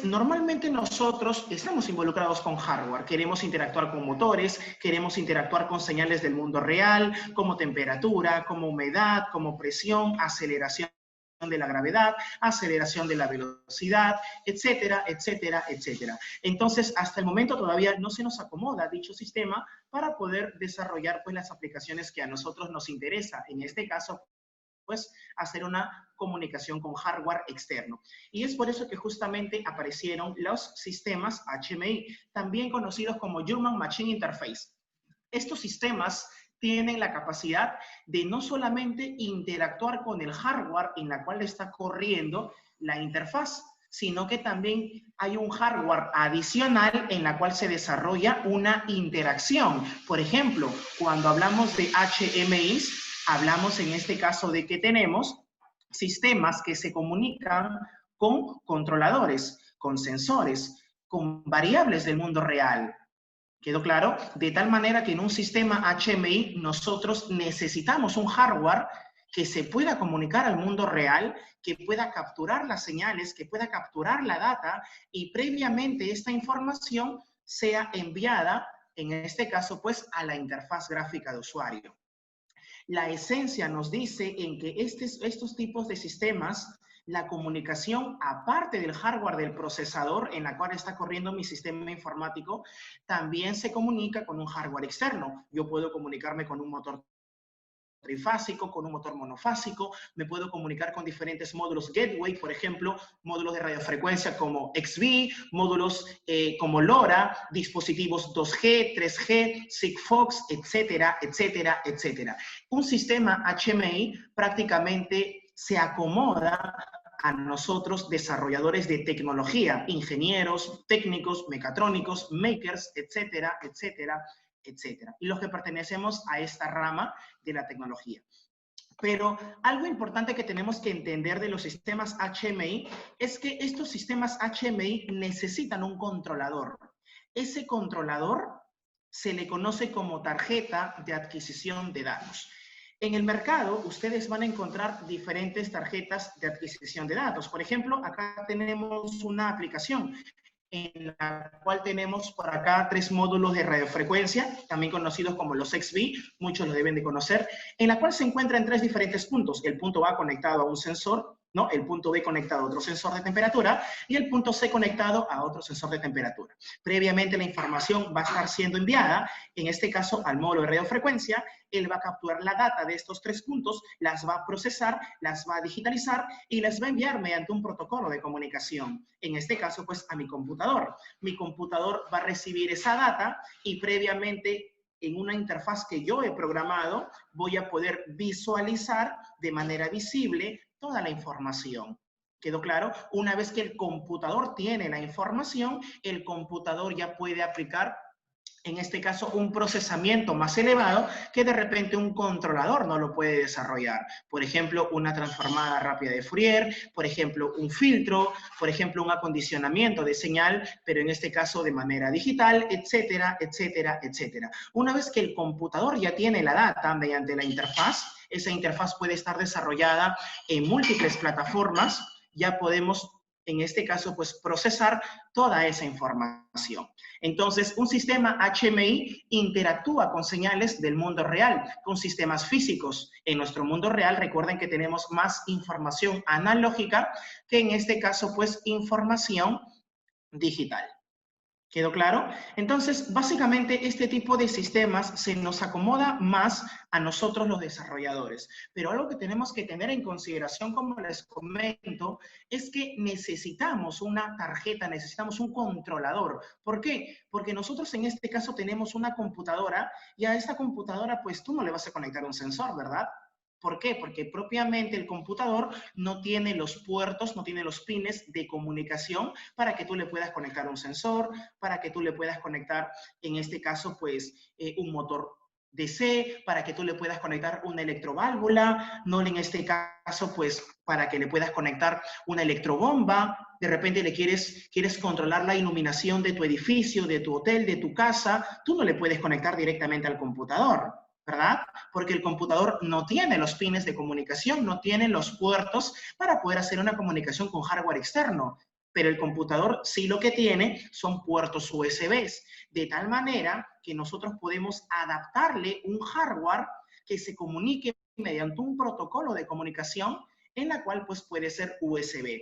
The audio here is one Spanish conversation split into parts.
normalmente nosotros estamos involucrados con hardware, queremos interactuar con motores, queremos interactuar con señales del mundo real, como temperatura, como humedad, como presión, aceleración de la gravedad, aceleración de la velocidad, etcétera, etcétera, etcétera. Entonces, hasta el momento todavía no se nos acomoda dicho sistema para poder desarrollar pues las aplicaciones que a nosotros nos interesa. En este caso, pues hacer una comunicación con hardware externo. Y es por eso que justamente aparecieron los sistemas HMI, también conocidos como Human Machine Interface. Estos sistemas tienen la capacidad de no solamente interactuar con el hardware en la cual está corriendo la interfaz, sino que también hay un hardware adicional en la cual se desarrolla una interacción. Por ejemplo, cuando hablamos de HMIs, hablamos en este caso de que tenemos sistemas que se comunican con controladores, con sensores, con variables del mundo real. ¿Quedó claro? De tal manera que en un sistema HMI nosotros necesitamos un hardware que se pueda comunicar al mundo real, que pueda capturar las señales, que pueda capturar la data y previamente esta información sea enviada, en este caso, pues, a la interfaz gráfica de usuario. La esencia nos dice en que estos tipos de sistemas, la comunicación, aparte del hardware del procesador en la cual está corriendo mi sistema informático, también se comunica con un hardware externo. Yo puedo comunicarme con un motor trifásico, con un motor monofásico, me puedo comunicar con diferentes módulos gateway, por ejemplo, módulos de radiofrecuencia como XBee, módulos como LoRa, dispositivos 2G, 3G, Sigfox, etcétera, etcétera, etcétera. Un sistema HMI prácticamente se acomoda a nosotros desarrolladores de tecnología, ingenieros, técnicos, mecatrónicos, makers, etcétera, etcétera, etcétera. Y los que pertenecemos a esta rama de la tecnología. Pero algo importante que tenemos que entender de los sistemas HMI es que estos sistemas HMI necesitan un controlador. Ese controlador se le conoce como tarjeta de adquisición de datos. En el mercado, ustedes van a encontrar diferentes tarjetas de adquisición de datos. Por ejemplo, acá tenemos una aplicación en la cual tenemos por acá 3 módulos de radiofrecuencia, también conocidos como los XBee, muchos lo deben de conocer, en la cual se encuentran 3 diferentes puntos. El punto A conectado a un sensor, ¿no? El punto B conectado a otro sensor de temperatura y el punto C conectado a otro sensor de temperatura. Previamente la información va a estar siendo enviada, en este caso al módulo de radiofrecuencia, él va a capturar la data de estos 3 puntos, las va a procesar, las va a digitalizar y las va a enviar mediante un protocolo de comunicación. En este caso, pues a mi computador. Mi computador va a recibir esa data y previamente en una interfaz que yo he programado, voy a poder visualizar de manera visible toda la información. ¿Quedó claro? Una vez que el computador tiene la información, el computador ya puede aplicar, en este caso, un procesamiento más elevado que de repente un controlador no lo puede desarrollar. Por ejemplo, una transformada rápida de Fourier, por ejemplo, un filtro, por ejemplo, un acondicionamiento de señal, pero en este caso de manera digital, etcétera, etcétera, etcétera. Una vez que el computador ya tiene la data mediante la interfaz, esa interfaz puede estar desarrollada en múltiples plataformas, ya podemos, en este caso, pues procesar toda esa información. Entonces, un sistema HMI interactúa con señales del mundo real, con sistemas físicos. En nuestro mundo real, recuerden que tenemos más información analógica que en este caso, pues, información digital. ¿Quedó claro? Entonces, básicamente, este tipo de sistemas se nos acomoda más a nosotros los desarrolladores. Pero algo que tenemos que tener en consideración, como les comento, es que necesitamos una tarjeta, necesitamos un controlador. ¿Por qué? Porque nosotros en este caso tenemos una computadora y a esta computadora, pues tú no le vas a conectar un sensor, ¿verdad? ¿Por qué? Porque propiamente el computador no tiene los puertos, no tiene los pines de comunicación para que tú le puedas conectar un sensor, para que tú le puedas conectar, en este caso, pues, un motor DC, para que tú le puedas conectar una electroválvula, no en este caso, pues, para que le puedas conectar una electrobomba. De repente quieres controlar la iluminación de tu edificio, de tu hotel, de tu casa, tú no le puedes conectar directamente al computador, ¿verdad? Porque el computador no tiene los pines de comunicación, no tiene los puertos para poder hacer una comunicación con hardware externo. pero el computador sí lo que tiene son puertos USBs, de tal manera que nosotros podemos adaptarle un hardware que se comunique mediante un protocolo de comunicación en la cual pues puede ser USB.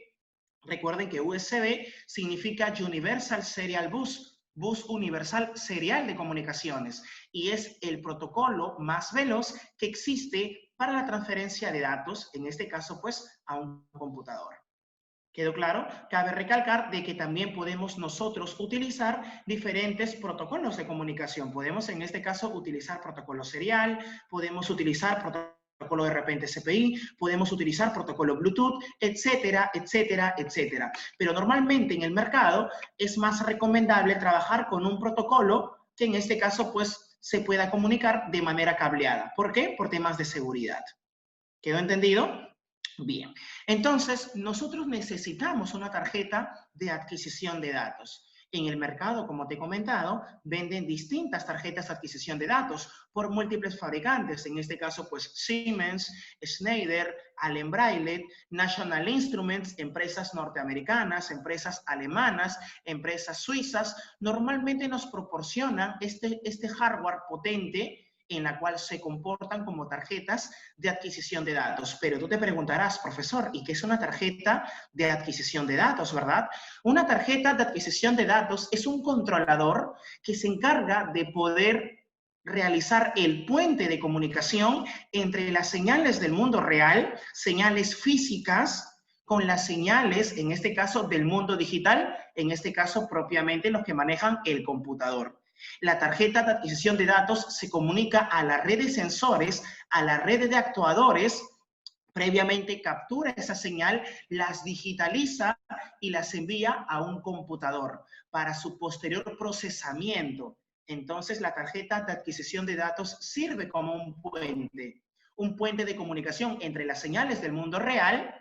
Recuerden que USB significa Universal Serial Bus, bus universal serial de comunicaciones, y es el protocolo más veloz que existe para la transferencia de datos, en este caso pues a un computador. ¿Quedó claro? Cabe recalcar de que también podemos nosotros utilizar diferentes protocolos de comunicación. Podemos en este caso utilizar protocolo serial, podemos utilizar protocolo de repente CPI, podemos utilizar protocolo Bluetooth, etcétera, etcétera, etcétera. Pero normalmente en el mercado es más recomendable trabajar con un protocolo que en este caso pues se pueda comunicar de manera cableada. ¿Por qué? Por temas de seguridad. ¿Quedó entendido? Bien, entonces nosotros necesitamos una tarjeta de adquisición de datos. En el mercado, como te he comentado, venden distintas tarjetas de adquisición de datos por múltiples fabricantes. En este caso, pues Siemens, Schneider, Allen Briley, National Instruments, empresas norteamericanas, empresas alemanas, empresas suizas. Normalmente nos proporcionan este hardware potente en la cual se comportan como tarjetas de adquisición de datos. Pero tú te preguntarás, profesor, ¿y qué es una tarjeta de adquisición de datos, verdad? Una tarjeta de adquisición de datos es un controlador que se encarga de poder realizar el puente de comunicación entre las señales del mundo real, señales físicas, con las señales, en este caso, del mundo digital, en este caso, propiamente los que manejan el computador. La tarjeta de adquisición de datos se comunica a la red de sensores, a la red de actuadores, previamente captura esa señal, las digitaliza y las envía a un computador para su posterior procesamiento. Entonces, la tarjeta de adquisición de datos sirve como un puente de comunicación entre las señales del mundo real.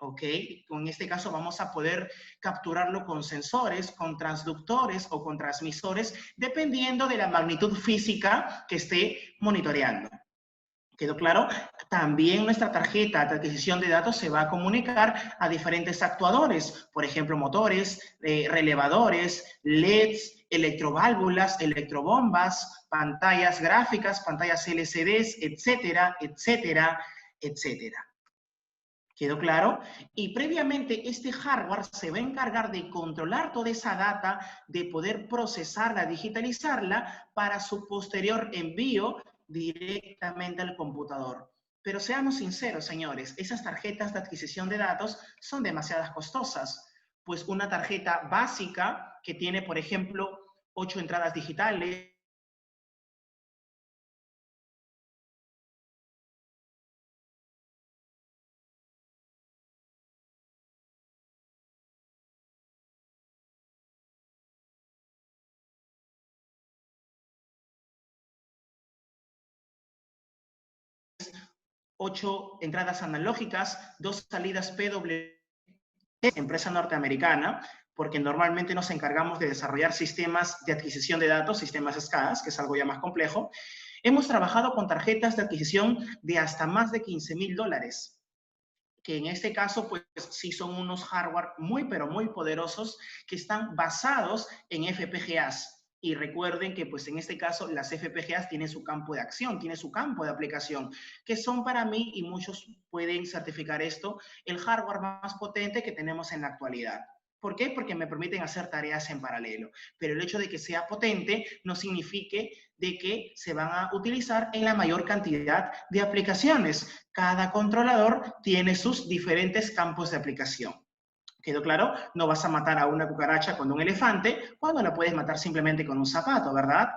¿Ok? En este caso vamos a poder capturarlo con sensores, con transductores o con transmisores, dependiendo de la magnitud física que esté monitoreando. ¿Quedó claro? También nuestra tarjeta de adquisición de datos se va a comunicar a diferentes actuadores, por ejemplo, motores, relevadores, LEDs, electroválvulas, electrobombas, pantallas gráficas, pantallas LCDs, etcétera, etcétera, etcétera. ¿Quedó claro? Y previamente este hardware se va a encargar de controlar toda esa data, de poder procesarla, digitalizarla para su posterior envío directamente al computador. Pero seamos sinceros, señores, esas tarjetas de adquisición de datos son demasiado costosas, pues una tarjeta básica que tiene, por ejemplo, 8 entradas digitales, ocho entradas analógicas, 2 salidas PWM, empresa norteamericana, porque normalmente nos encargamos de desarrollar sistemas de adquisición de datos, sistemas SCADA, que es algo ya más complejo. Hemos trabajado con tarjetas de adquisición de hasta más de $15,000, que en este caso, pues sí son unos hardware muy, pero muy poderosos que están basados en FPGAs. Y recuerden que, pues en este caso, las FPGAs tienen su campo de acción, tienen su campo de aplicación, que son para mí, y muchos pueden certificar esto, el hardware más potente que tenemos en la actualidad. ¿Por qué? Porque me permiten hacer tareas en paralelo. Pero el hecho de que sea potente no significa de que se van a utilizar en la mayor cantidad de aplicaciones. Cada controlador tiene sus diferentes campos de aplicación. ¿Quedó claro? No vas a matar a una cucaracha con un elefante cuando la puedes matar simplemente con un zapato, ¿verdad?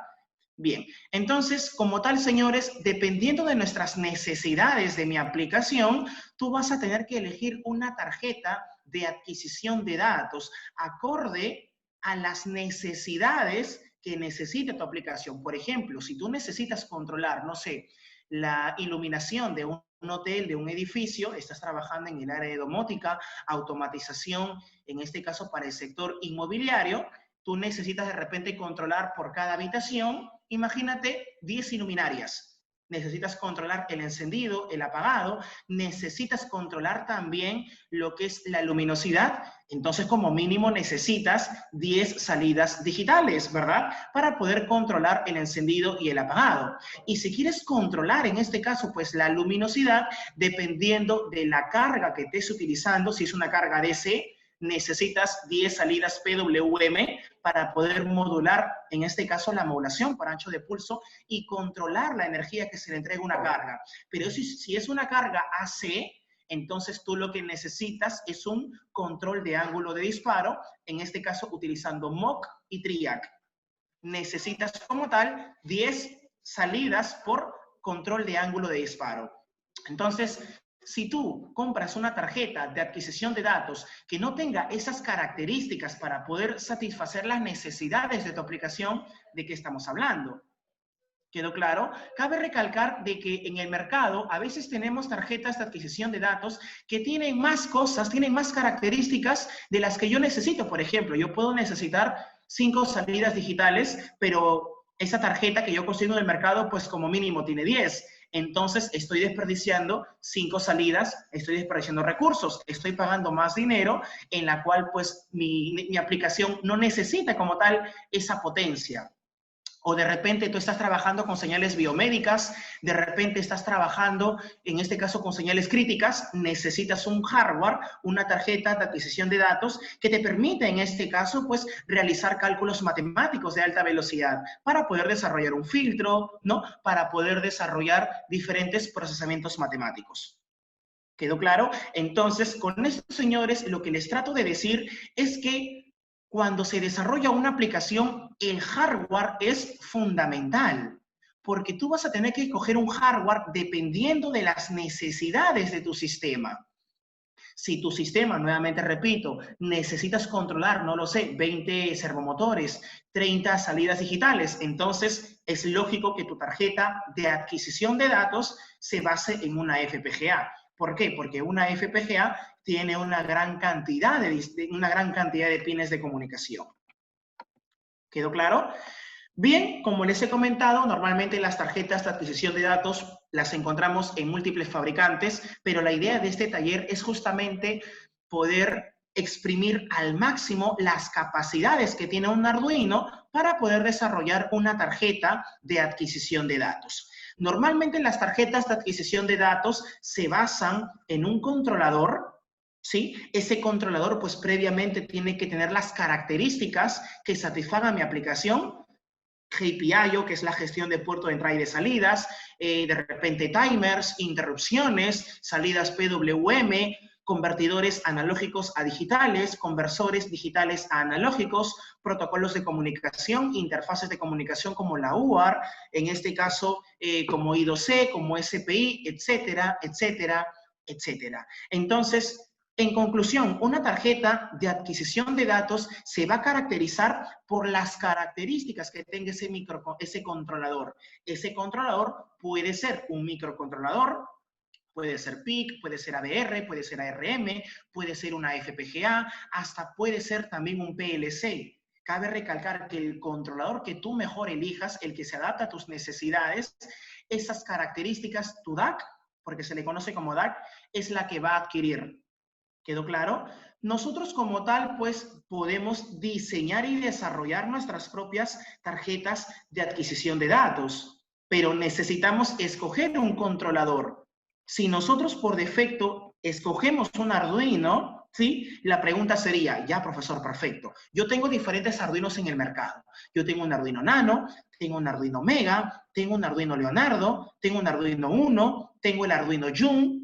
Bien, entonces, como tal, señores, dependiendo de nuestras necesidades de mi aplicación, tú vas a tener que elegir una tarjeta de adquisición de datos acorde a las necesidades que necesite tu aplicación. Por ejemplo, si tú necesitas controlar, no sé, la iluminación de un hotel, de un edificio, estás trabajando en el área de domótica, automatización, en este caso para el sector inmobiliario, tú necesitas de repente controlar por cada habitación, imagínate 10 luminarias. necesitas controlar el encendido, el apagado, necesitas controlar también lo que es la luminosidad, entonces como mínimo necesitas 10 salidas digitales, ¿verdad? Para poder controlar el encendido y el apagado. Y si quieres controlar en este caso pues la luminosidad, dependiendo de la carga que estés utilizando, si es una carga DC, necesitas 10 salidas PWM para poder modular, en este caso, la modulación por ancho de pulso y controlar la energía que se le entrega a una carga. Pero si es una carga AC, entonces tú lo que necesitas es un control de ángulo de disparo, en este caso utilizando MOC y TRIAC. Necesitas como tal 10 salidas por control de ángulo de disparo. Entonces, si tú compras una tarjeta de adquisición de datos que no tenga esas características para poder satisfacer las necesidades de tu aplicación, ¿de qué estamos hablando? ¿Quedó claro? Cabe recalcar de que en el mercado a veces tenemos tarjetas de adquisición de datos que tienen más cosas, tienen más características de las que yo necesito. Por ejemplo, yo puedo necesitar 5 salidas digitales, pero esa tarjeta que yo consigo en el mercado, pues como mínimo tiene 10. Entonces estoy desperdiciando 5 salidas, estoy desperdiciando recursos, estoy pagando más dinero en la cual pues mi aplicación no necesita como tal esa potencia. O de repente tú estás trabajando con señales biomédicas, de repente estás trabajando, en este caso, con señales críticas, necesitas un hardware, una tarjeta de adquisición de datos que te permite, en este caso, pues, realizar cálculos matemáticos de alta velocidad para poder desarrollar un filtro, ¿no? Para poder desarrollar diferentes procesamientos matemáticos. ¿Quedó claro? Entonces, con estos señores, lo que les trato de decir es que cuando se desarrolla una aplicación, el hardware es fundamental, porque tú vas a tener que escoger un hardware dependiendo de las necesidades de tu sistema. Si tu sistema, nuevamente repito, necesitas controlar, no lo sé, 20 servomotores, 30 salidas digitales, entonces es lógico que tu tarjeta de adquisición de datos se base en una FPGA. ¿Por qué? Porque una FPGA tiene una gran cantidad de pines de comunicación. ¿Quedó claro? Bien, como les he comentado, normalmente las tarjetas de adquisición de datos las encontramos en múltiples fabricantes, pero la idea de este taller es justamente poder exprimir al máximo las capacidades que tiene un Arduino para poder desarrollar una tarjeta de adquisición de datos. Normalmente las tarjetas de adquisición de datos se basan en un controlador, ¿sí? Ese controlador pues previamente tiene que tener las características que satisfagan mi aplicación. GPIO, que es la gestión de puerto de entrada y de salidas, de repente timers, interrupciones, salidas PWM, convertidores analógicos a digitales, conversores digitales a analógicos, protocolos de comunicación, interfaces de comunicación como la UART, en este caso como I2C, como SPI, etcétera, etcétera, etcétera. Entonces, en conclusión, una tarjeta de adquisición de datos se va a caracterizar por las características que tenga ese controlador. Ese controlador puede ser un microcontrolador, puede ser PIC, puede ser ADR, puede ser ARM, puede ser una FPGA, hasta puede ser también un PLC. Cabe recalcar que el controlador que tú mejor elijas, el que se adapta a tus necesidades, esas características, tu DAC, porque se le conoce como DAC, es la que va a adquirir. ¿Quedó claro? Nosotros como tal, pues, podemos diseñar y desarrollar nuestras propias tarjetas de adquisición de datos, pero necesitamos escoger un controlador. Si nosotros por defecto escogemos un Arduino, ¿sí? La pregunta sería, ya, profesor, perfecto. Yo tengo diferentes Arduinos en el mercado. Yo tengo un Arduino Nano, tengo un Arduino Mega, tengo un Arduino Leonardo, tengo un Arduino Uno, tengo el Arduino Jun,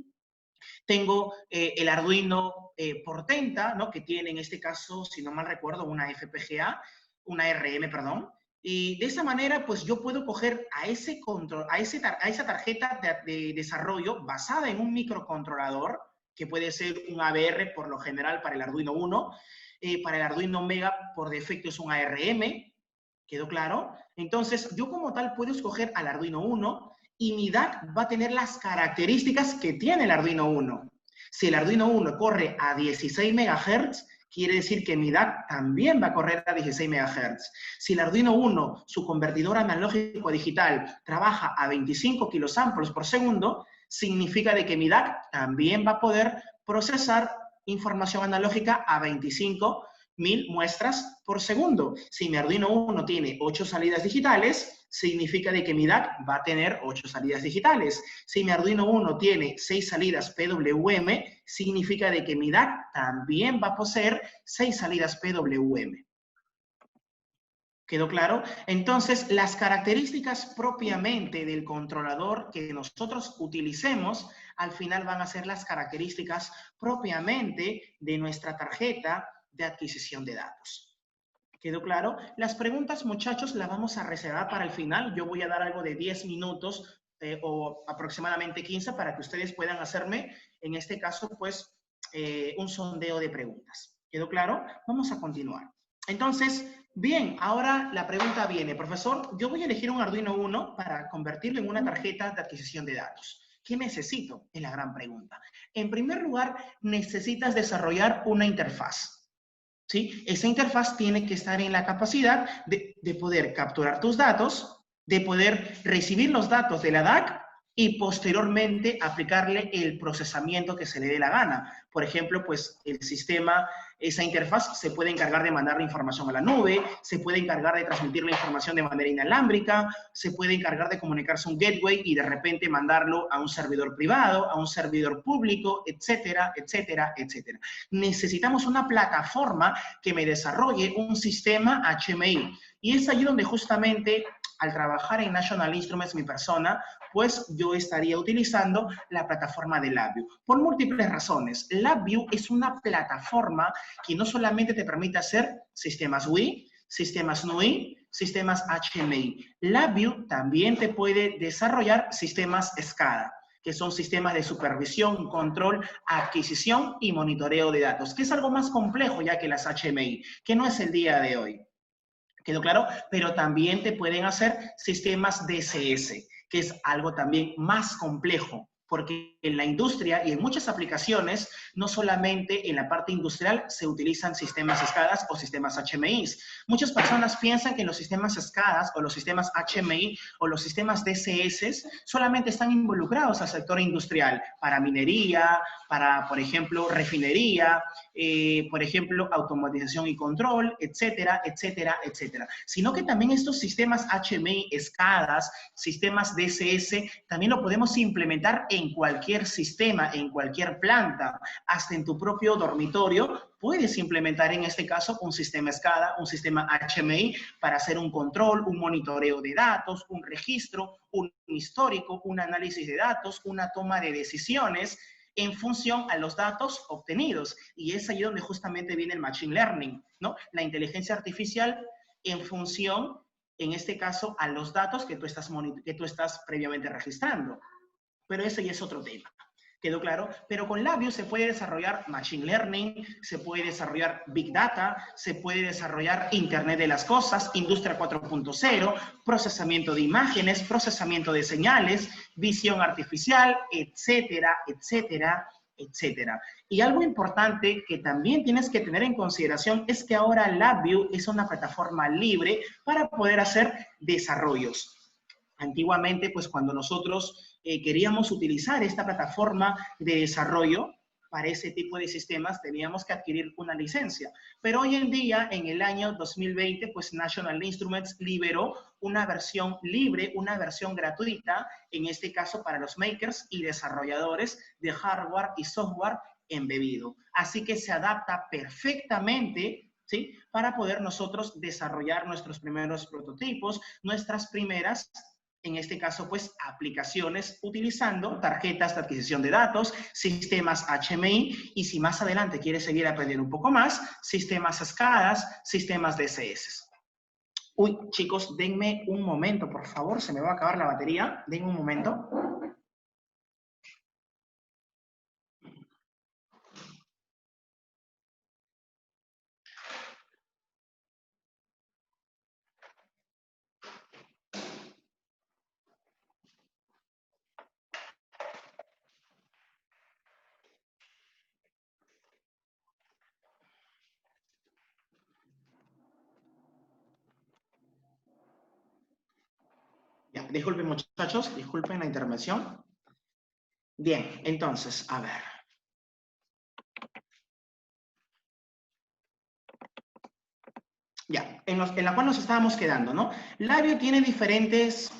tengo el Arduino Portenta, ¿no? Que tiene en este caso, si no mal recuerdo, una FPGA, una ARM, perdón. Y de esa manera, pues yo puedo coger a esa tarjeta de desarrollo basada en un microcontrolador, que puede ser un ABR por lo general para el Arduino Uno, para el Arduino Mega por defecto es un ARM, ¿quedó claro? Entonces, yo como tal puedo escoger al Arduino Uno, y mi DAC va a tener las características que tiene el Arduino Uno. Si el Arduino Uno corre a 16 MHz, quiere decir que mi DAC también va a correr a 16 MHz. Si el Arduino Uno, su convertidor analógico a digital, trabaja a 25 kilosamples por segundo, significa de que mi DAC también va a poder procesar información analógica a 25.000 muestras por segundo. Si mi Arduino Uno tiene 8 salidas digitales, significa de que mi DAC va a tener 8 salidas digitales. Si mi Arduino Uno tiene 6 salidas PWM, significa de que mi DAC también va a poseer 6 salidas PWM. ¿Quedó claro? Entonces, las características propiamente del controlador que nosotros utilicemos, al final van a ser las características propiamente de nuestra tarjeta de adquisición de datos. ¿Quedó claro? Las preguntas, muchachos, las vamos a reservar para el final. Yo voy a dar algo de 10 minutos o aproximadamente 15 para que ustedes puedan hacerme, en este caso, pues, un sondeo de preguntas. ¿Quedó claro? Vamos a continuar. Entonces, bien, ahora la pregunta viene. Profesor, yo voy a elegir un Arduino Uno para convertirlo en una tarjeta de adquisición de datos. ¿Qué necesito? Es la gran pregunta. En primer lugar, necesitas desarrollar una interfaz. ¿Sí? Esa interfaz tiene que estar en la capacidad de poder capturar tus datos, de poder recibir los datos de la DAC y posteriormente aplicarle el procesamiento que se le dé la gana. Por ejemplo, pues el sistema, esa interfaz se puede encargar de mandar la información a la nube, se puede encargar de transmitir la información de manera inalámbrica, se puede encargar de comunicarse a un gateway y de repente mandarlo a un servidor privado, a un servidor público, etcétera, etcétera, etcétera. Necesitamos una plataforma que me desarrolle un sistema HMI. Y es allí donde justamente al trabajar en National Instruments, mi persona, pues yo estaría utilizando la plataforma de LabVIEW. Por múltiples razones. LabVIEW es una plataforma que no solamente te permite hacer sistemas Wii, sistemas NUI, sistemas HMI. LabVIEW también te puede desarrollar sistemas SCADA, que son sistemas de supervisión, control, adquisición y monitoreo de datos, que es algo más complejo ya que las HMI, que no es el día de hoy. ¿Quedó claro? Pero también te pueden hacer sistemas DCS, que es algo también más complejo, porque en la industria y en muchas aplicaciones, no solamente en la parte industrial se utilizan sistemas SCADA o sistemas HMI. Muchas personas piensan que los sistemas SCADA o los sistemas HMI o los sistemas DCS solamente están involucrados al sector industrial, para minería, para, por ejemplo, refinería, por ejemplo, automatización y control, etcétera, etcétera, etcétera. Sino que también estos sistemas HMI, SCADA, sistemas DCS, también lo podemos implementar en cualquier sistema, en cualquier planta, hasta en tu propio dormitorio, puedes implementar en este caso un sistema SCADA, un sistema HMI para hacer un control, un monitoreo de datos, un registro, un histórico, un análisis de datos, una toma de decisiones en función a los datos obtenidos. Y es ahí donde justamente viene el Machine Learning, ¿no? La inteligencia artificial en función, en este caso, a los datos que tú estás previamente registrando. Pero ese ya es otro tema. ¿Quedó claro? Pero con LabVIEW se puede desarrollar Machine Learning, se puede desarrollar Big Data, se puede desarrollar Internet de las Cosas, Industria 4.0, procesamiento de imágenes, procesamiento de señales, visión artificial, etcétera, etcétera, etcétera. Y algo importante que también tienes que tener en consideración es que ahora LabVIEW es una plataforma libre para poder hacer desarrollos. Antiguamente, pues cuando nosotros queríamos utilizar esta plataforma de desarrollo para ese tipo de sistemas, teníamos que adquirir una licencia. Pero hoy en día, en el año 2020, pues National Instruments liberó una versión libre, una versión gratuita, en este caso para los makers y desarrolladores de hardware y software embebido. Así que se adapta perfectamente, ¿sí?, para poder nosotros desarrollar nuestros primeros prototipos, nuestras primeras, en este caso, pues, aplicaciones utilizando tarjetas de adquisición de datos, sistemas HMI, y si más adelante quieres seguir aprendiendo un poco más, sistemas SCADA, sistemas DCS. Uy, chicos, denme un momento, por favor, se me va a acabar la batería. Denme un momento. disculpen muchachos, disculpen la intervención. Bien, entonces, a ver. Ya, en la cual nos estábamos quedando, ¿no? Labview tiene diferentes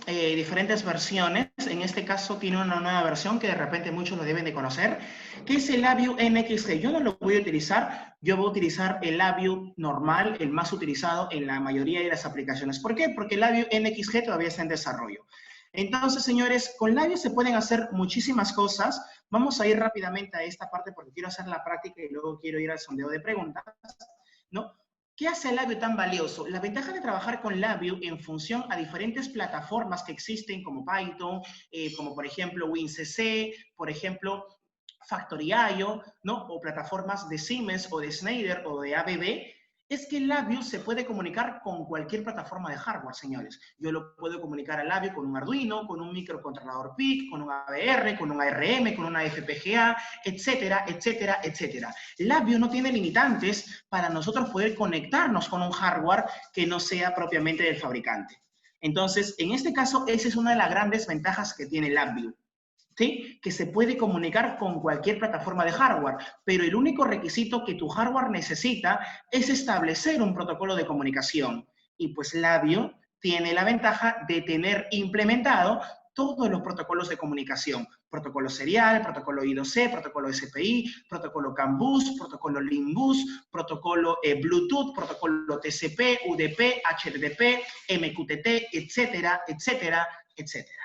versiones. En este caso tiene una nueva versión que de repente muchos lo deben de conocer, que es el Labview NXG. Yo no lo voy a utilizar, yo voy a utilizar el Labview normal, el más utilizado en la mayoría de las aplicaciones. ¿Por qué? Porque el Labview NXG todavía está en desarrollo. Entonces, señores, con Labview se pueden hacer muchísimas cosas. Vamos a ir rápidamente a esta parte porque quiero hacer la práctica y luego quiero ir al sondeo de preguntas, ¿no? ¿Qué hace Labview tan valioso? La ventaja de trabajar con Labview en función a diferentes plataformas que existen como Python, como por ejemplo WinCC, por ejemplo Factory.io, ¿no? O plataformas de Siemens o de Schneider o de ABB, es que Labview se puede comunicar con cualquier plataforma de hardware, señores. Yo lo puedo comunicar a Labview con un Arduino, con un microcontrolador PIC, con un ABR, con un ARM, con una FPGA, etcétera, etcétera, etcétera. Labview no tiene limitantes para nosotros poder conectarnos con un hardware que no sea propiamente del fabricante. Entonces, en este caso, esa es una de las grandes ventajas que tiene Labview. ¿Sí? Que se puede comunicar con cualquier plataforma de hardware, pero el único requisito que tu hardware necesita es establecer un protocolo de comunicación. Y pues Labview tiene la ventaja de tener implementado todos los protocolos de comunicación. Protocolo serial, protocolo I2C, protocolo SPI, protocolo CAN bus, protocolo LIN bus, protocolo Bluetooth, protocolo TCP, UDP, HTTP, MQTT, etcétera, etcétera, etcétera.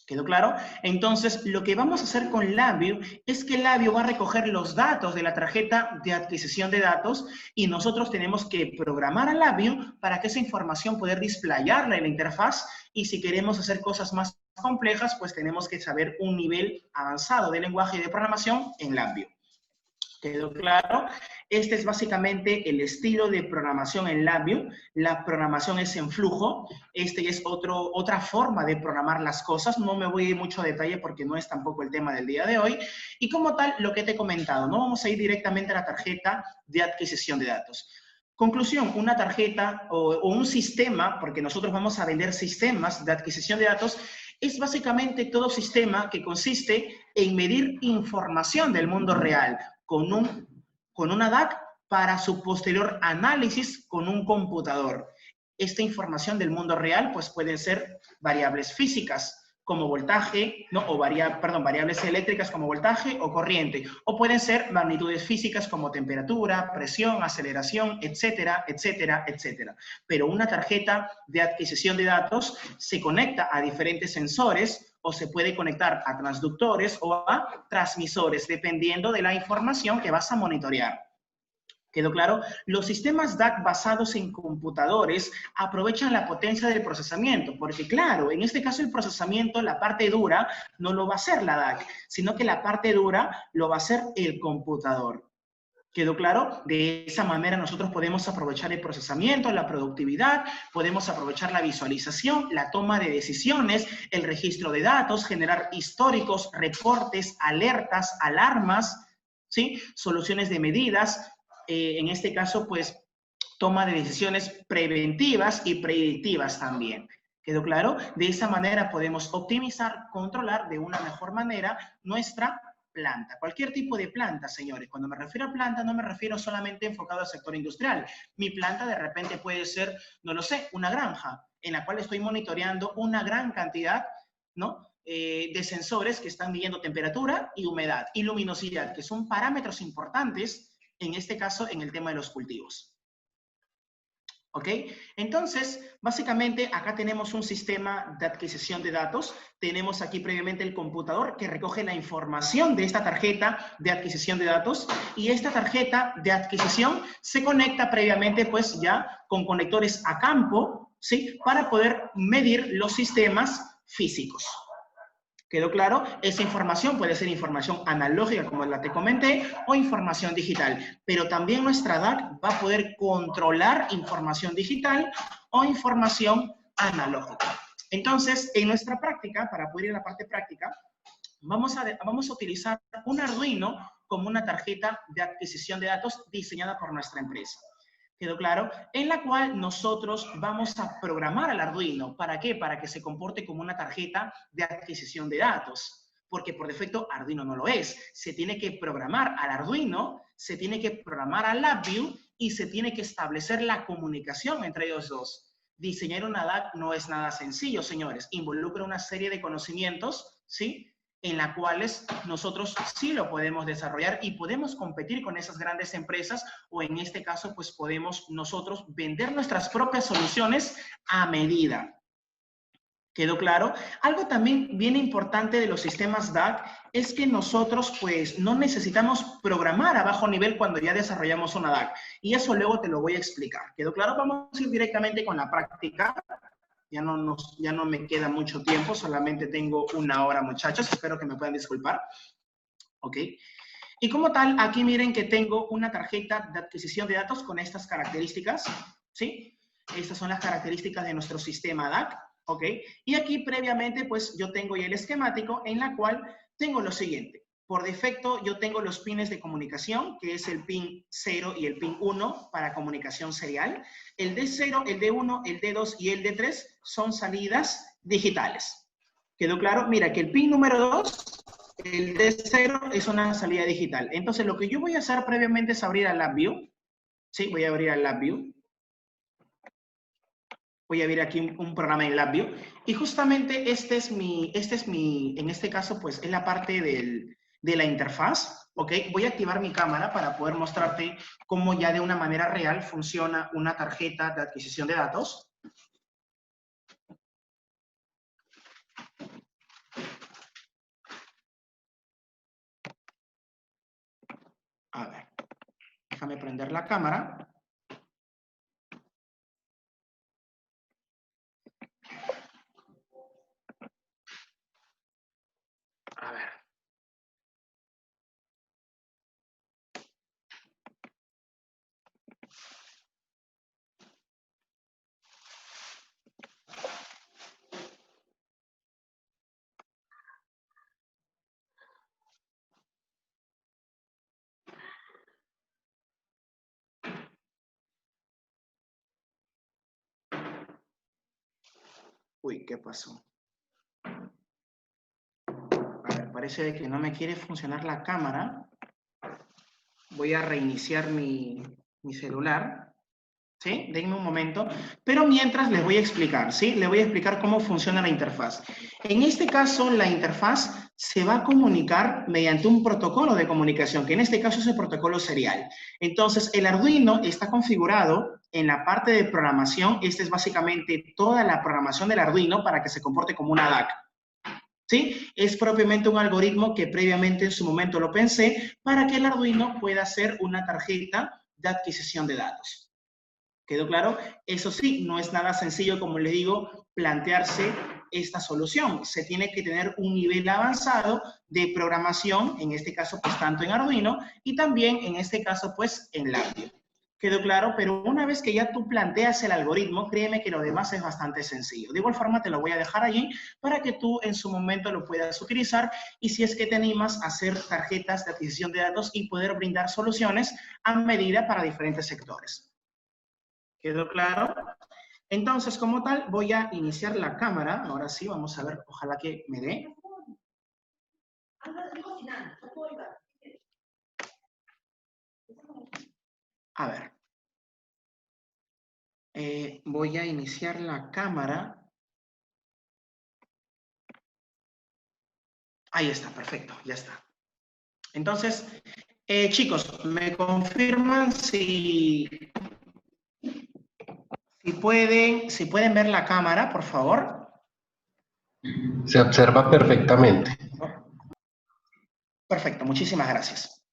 ¿Quedó claro? Entonces, lo que vamos a hacer con Labview es que Labview va a recoger los datos de la tarjeta de adquisición de datos y nosotros tenemos que programar a Labview para que esa información poder displayarla en la interfaz y si queremos hacer cosas más complejas, pues tenemos que saber un nivel avanzado de lenguaje y de programación en Labview. ¿Quedó claro? Este es básicamente el estilo de programación en Labview. La programación es en flujo. Este es otra forma de programar las cosas. No me voy a ir mucho a detalle porque no es tampoco el tema del día de hoy. Y como tal, lo que te he comentado, no vamos a ir directamente a la tarjeta de adquisición de datos. Conclusión, una tarjeta o un sistema, porque nosotros vamos a vender sistemas de adquisición de datos, es básicamente todo sistema que consiste en medir información del mundo real con una DAC para su posterior análisis con un computador. Esta información del mundo real pues pueden ser variables físicas como voltaje, ¿no? O variables eléctricas como voltaje o corriente, o pueden ser magnitudes físicas como temperatura, presión, aceleración, etcétera, etcétera, etcétera. Pero una tarjeta de adquisición de datos se conecta a diferentes sensores o se puede conectar a transductores o a transmisores, dependiendo de la información que vas a monitorear. ¿Quedó claro? Los sistemas DAC basados en computadores aprovechan la potencia del procesamiento, porque claro, en este caso el procesamiento, la parte dura, no lo va a hacer la DAC, sino que la parte dura lo va a hacer el computador. ¿Quedó claro? De esa manera nosotros podemos aprovechar el procesamiento, la productividad, podemos aprovechar la visualización, la toma de decisiones, el registro de datos, generar históricos, reportes, alertas, alarmas, ¿sí? Soluciones de medidas, en este caso, pues, toma de decisiones preventivas y predictivas también. ¿Quedó claro? De esa manera podemos optimizar, controlar de una mejor manera nuestra planta. Cualquier tipo de planta, señores. Cuando me refiero a planta, no me refiero solamente enfocado al sector industrial. Mi planta de repente puede ser, no lo sé, una granja en la cual estoy monitoreando una gran cantidad, ¿no? De sensores que están midiendo temperatura y humedad y luminosidad, que son parámetros importantes en este caso, en el tema de los cultivos. ¿Ok? Entonces, básicamente, acá tenemos un sistema de adquisición de datos. Tenemos aquí previamente el computador que recoge la información de esta tarjeta de adquisición de datos. Y esta tarjeta de adquisición se conecta previamente, pues, ya con conectores a campo, ¿sí? Para poder medir los sistemas físicos. ¿Quedó claro? Esa información puede ser información analógica, como la te comenté, o información digital. Pero también nuestra DAC va a poder controlar información digital o información analógica. Entonces, en nuestra práctica, para poder ir a la parte práctica, vamos a utilizar un Arduino como una tarjeta de adquisición de datos diseñada por nuestra empresa. ¿Quedó claro? En la cual nosotros vamos a programar al Arduino. ¿Para qué? Para que se comporte como una tarjeta de adquisición de datos. Porque por defecto Arduino no lo es. Se tiene que programar al Arduino, se tiene que programar al LabVIEW y se tiene que establecer la comunicación entre ellos dos. Diseñar una DAC no es nada sencillo, señores. Involucra una serie de conocimientos, ¿sí?, en las cuales nosotros sí lo podemos desarrollar y podemos competir con esas grandes empresas, o en este caso, pues podemos nosotros vender nuestras propias soluciones a medida. ¿Quedó claro? Algo también bien importante de los sistemas DAC es que nosotros pues no necesitamos programar a bajo nivel cuando ya desarrollamos una DAC. Y eso luego te lo voy a explicar. ¿Quedó claro? Vamos a ir directamente con la práctica. Ya no me queda mucho tiempo, solamente tengo 1 hora, muchachos. Espero que me puedan disculpar. ¿Ok? Y como tal, aquí miren que tengo una tarjeta de adquisición de datos con estas características. ¿Sí? Estas son las características de nuestro sistema DAC. ¿Ok? Y aquí previamente, pues yo tengo ya el esquemático en la cual tengo lo siguiente. Por defecto, yo tengo los pines de comunicación, que es el pin 0 y el pin 1 para comunicación serial. El D0, el D1, el D2 y el D3 son salidas digitales. ¿Quedó claro? Mira que el pin número 2, el D0, es una salida digital. Entonces, lo que yo voy a hacer previamente es abrir al LabVIEW. Sí, voy a abrir al LabVIEW. Voy a abrir aquí un programa en LabVIEW. Y justamente en este caso, pues, es la parte de la interfaz. ¿Ok? Voy a activar mi cámara para poder mostrarte cómo ya de una manera real funciona una tarjeta de adquisición de datos. A ver, déjame prender la cámara. A ver. Uy, ¿qué pasó? A ver, parece que no me quiere funcionar la cámara. Voy a reiniciar mi celular. ¿Sí? Denme un momento. Pero mientras les voy a explicar, ¿sí? Les voy a explicar cómo funciona la interfaz. En este caso, la interfaz se va a comunicar mediante un protocolo de comunicación, que en este caso es el protocolo serial. Entonces, el Arduino está configurado en la parte de programación. Esta es básicamente toda la programación del Arduino para que se comporte como una DAC. ¿Sí? Es propiamente un algoritmo que previamente en su momento lo pensé para que el Arduino pueda ser una tarjeta de adquisición de datos. ¿Quedó claro? Eso sí, no es nada sencillo, como les digo, plantearse esta solución. Se tiene que tener un nivel avanzado de programación, en este caso, pues, tanto en Arduino y también, en este caso, pues, en LabVIEW. ¿Quedó claro? Pero una vez que ya tú planteas el algoritmo, créeme que lo demás es bastante sencillo. De igual forma, te lo voy a dejar allí para que tú en su momento lo puedas utilizar y si es que te animas a hacer tarjetas de adquisición de datos y poder brindar soluciones a medida para diferentes sectores. ¿Quedó claro? Entonces, como tal, voy a iniciar la cámara. Ahora sí, vamos a ver, ojalá que me dé. A ver. Voy a iniciar la cámara. Ahí está, perfecto, ya está. Entonces, chicos, ¿me confirman si pueden ver la cámara, por favor? Se observa perfectamente. Perfecto, muchísimas gracias.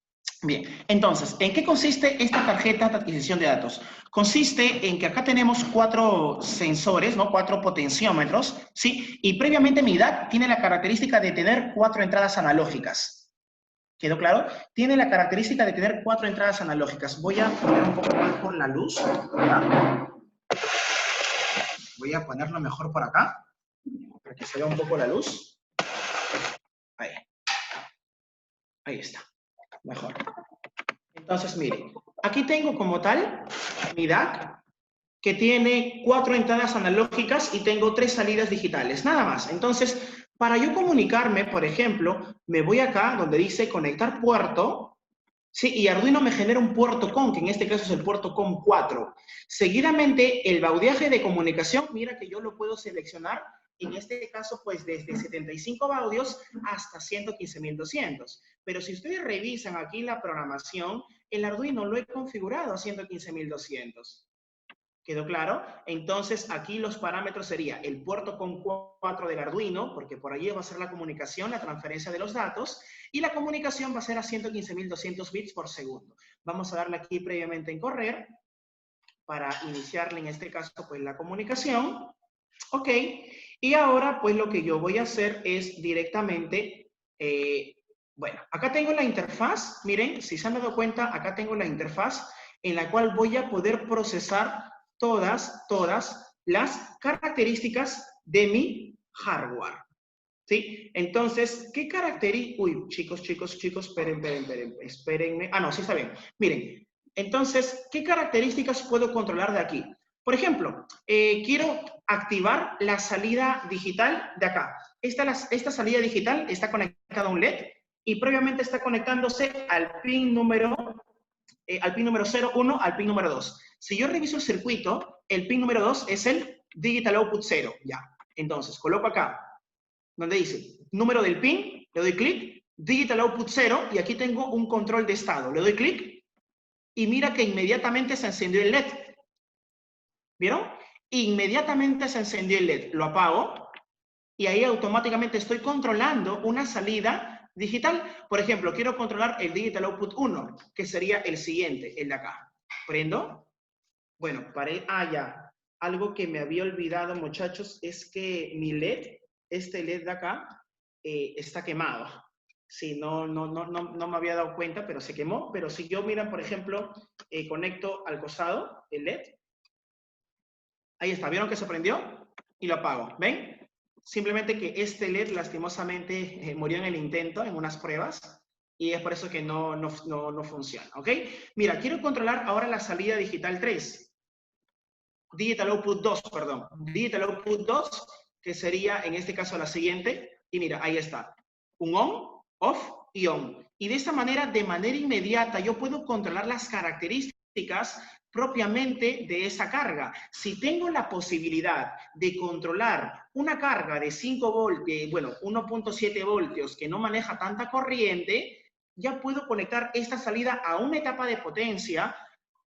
Bien, entonces, ¿en qué consiste esta tarjeta de adquisición de datos? Consiste en que acá tenemos 4 sensores, ¿no? 4 potenciómetros, ¿sí? Y previamente mi DAC tiene la característica de tener 4 entradas analógicas. ¿Quedó claro? Tiene la característica de tener 4 entradas analógicas. Voy a poner un poco más por la luz, ¿ya? Voy a ponerlo mejor por acá, para que se vea un poco la luz. Ahí. Ahí está. Mejor. Entonces, miren, Aquí tengo como tal mi DAC, que tiene 4 entradas analógicas y tengo 3 salidas digitales, nada más. Entonces, para yo comunicarme, por ejemplo, me voy acá donde dice conectar puerto, ¿sí? Y Arduino me genera un puerto COM, que en este caso es el puerto COM 4. Seguidamente, el baudiaje de comunicación, mira que yo lo puedo seleccionar, en este caso, pues desde 75 baudios hasta 115.200. Pero si ustedes revisan aquí la programación, el Arduino lo he configurado a 115.200. ¿Quedó claro? Entonces, aquí los parámetros sería el puerto con 4 del Arduino, porque por allí va a ser la comunicación, la transferencia de los datos, y la comunicación va a ser a 115.200 bits por segundo. Vamos a darle aquí previamente en correr, para iniciarle en este caso, pues la comunicación. Ok, y ahora, pues lo que yo voy a hacer es directamente, bueno, acá tengo la interfaz, miren, si se han dado cuenta, acá tengo la interfaz en la cual voy a poder procesar todas las características de mi hardware. ¿Sí? Entonces, ¿qué características? Uy, chicos, espérenme. Ah, no, sí está bien. Miren, entonces, ¿qué características puedo controlar de aquí? Por ejemplo, quiero activar la salida digital de acá. Esta salida digital está conectada a un LED y previamente está conectándose al pin número 0, 1, al pin número 2. Si yo reviso el circuito, el pin número 2 es el Digital Output 0, ya. Entonces, coloco acá, donde dice número del pin, le doy clic, Digital Output 0, y aquí tengo un control de estado. Le doy clic, y mira que inmediatamente se encendió el LED. ¿Vieron? Inmediatamente se encendió el LED. Lo apago, y ahí automáticamente estoy controlando una salida digital. Por ejemplo, quiero controlar el Digital Output 1, que sería el siguiente, el de acá. Prendo. Bueno, ya. Algo que me había olvidado, muchachos, es que mi LED, este LED de acá, está quemado. Sí, no me había dado cuenta, pero se quemó. Pero si yo, miran, por ejemplo, conecto al costado el LED, ahí está, ¿vieron que se prendió? Y lo apago, ¿ven? Simplemente que este LED lastimosamente murió en el intento, en unas pruebas, y es por eso que no funciona, ¿ok? Mira, quiero controlar ahora la salida digital 3. Digital Output 2, perdón. Digital Output 2, que sería en este caso la siguiente. Y mira, ahí está. Un on, off y on. Y de esta manera, de manera inmediata, yo puedo controlar las características propiamente de esa carga. Si tengo la posibilidad de controlar una carga de 5 voltios, bueno, 1.7 voltios que no maneja tanta corriente, ya puedo conectar esta salida a una etapa de potencia,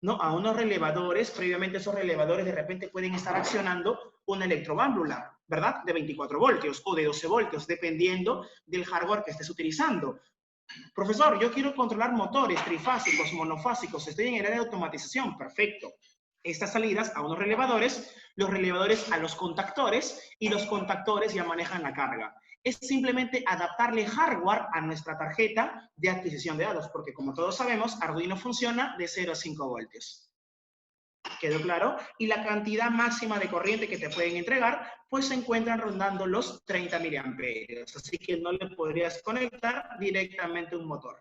¿no? A unos relevadores. Previamente esos relevadores de repente pueden estar accionando una electroválvula, ¿verdad? De 24 voltios o de 12 voltios, dependiendo del hardware que estés utilizando. Profesor, yo quiero controlar motores trifásicos, monofásicos, estoy en el área de automatización, perfecto. Estas salidas a unos relevadores, los relevadores a los contactores, y los contactores ya manejan la carga. Es simplemente adaptarle hardware a nuestra tarjeta de adquisición de datos, porque como todos sabemos, Arduino funciona de 0 a 5 voltios. ¿Quedó claro? Y la cantidad máxima de corriente que te pueden entregar, pues se encuentran rondando los 30 miliamperios. Así que no le podrías conectar directamente un motor.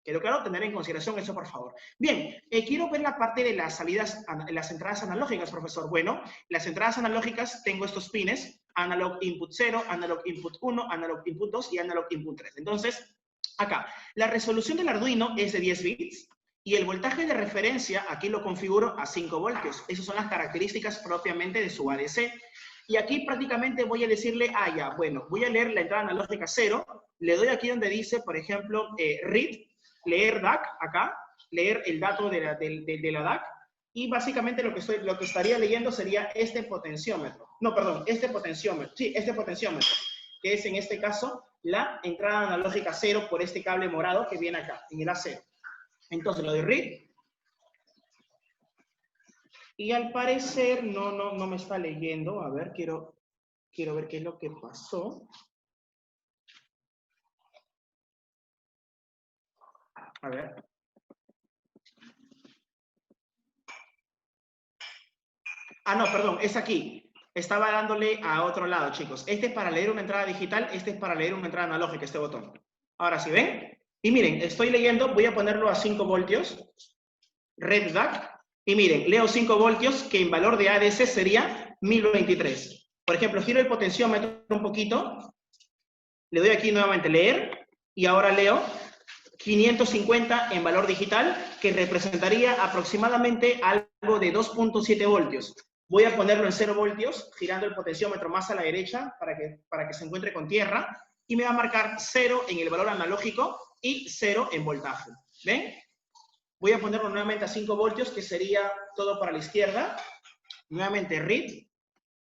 ¿Quedó claro? Tener en consideración eso, por favor. Bien, quiero ver la parte de las salidas, las entradas analógicas, profesor. Bueno, las entradas analógicas, tengo estos pines: Analog Input 0, Analog Input 1, Analog Input 2 y Analog Input 3. Entonces, acá, la resolución del Arduino es de 10 bits y el voltaje de referencia, aquí lo configuro a 5 voltios. Esas son las características propiamente de su ADC. Y aquí prácticamente voy a decirle, ya, bueno, voy a leer la entrada analógica 0, le doy aquí donde dice, por ejemplo, read, leer DAC, acá, leer el dato de la DAC, y básicamente lo que estaría leyendo sería este potenciómetro. No, perdón, este potenciómetro. Sí, este potenciómetro, que es en este caso la entrada analógica 0 por este cable morado que viene acá, en el A0. Entonces lo doy read. Y al parecer no me está leyendo. A ver, quiero ver qué es lo que pasó. A ver. No, perdón, es aquí. Estaba dándole a otro lado, chicos. Este es para leer una entrada digital, este es para leer una entrada analógica, este botón. Ahora sí, ¿ven? Y miren, estoy leyendo, voy a ponerlo a 5 voltios. red DAC, y miren, leo 5 voltios, que en valor de ADC sería 1023. Por ejemplo, giro el potenciómetro un poquito, le doy aquí nuevamente leer, y ahora leo 550 en valor digital, que representaría aproximadamente algo de 2.7 voltios. Voy a ponerlo en 0 voltios, girando el potenciómetro más a la derecha para que se encuentre con tierra, y me va a marcar 0 en el valor analógico y 0 en voltaje. ¿Ven? Voy a ponerlo nuevamente a 5 voltios, que sería todo para la izquierda. Nuevamente read.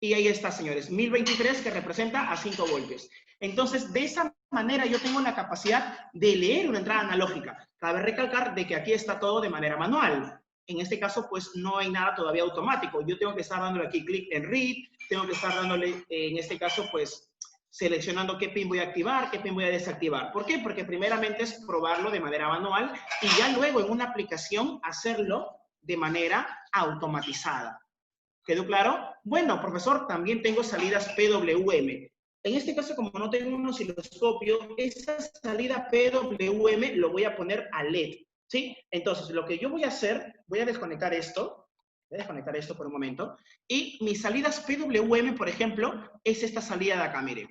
Y ahí está, señores, 1023, que representa a 5 voltios. Entonces, de esa manera yo tengo la capacidad de leer una entrada analógica. Cabe recalcar de que aquí está todo de manera manual. En este caso, pues, no hay nada todavía automático. Yo tengo que estar dándole aquí clic en read, tengo que estar dándole, en este caso, pues, seleccionando qué pin voy a activar, qué pin voy a desactivar. ¿Por qué? Porque primeramente es probarlo de manera manual y ya luego en una aplicación hacerlo de manera automatizada. ¿Quedó claro? Bueno, profesor, también tengo salidas PWM. En este caso, como no tengo un osciloscopio, esa salida PWM lo voy a poner a LED, ¿sí? Entonces, lo que yo voy a hacer, voy a desconectar esto por un momento, y mis salidas PWM, por ejemplo, es esta salida de acá, miren.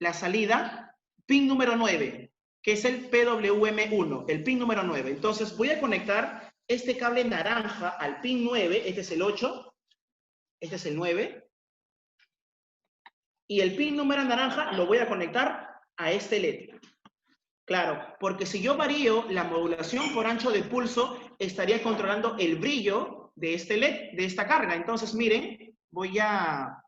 La salida pin número 9, que es el PWM1, el pin número 9. Entonces, voy a conectar este cable naranja al pin 9, este es el 8, este es el 9. Y el pin número naranja lo voy a conectar a este LED. Claro, porque si yo varío la modulación por ancho de pulso, estaría controlando el brillo de este LED, de esta carga. Entonces, miren, voy a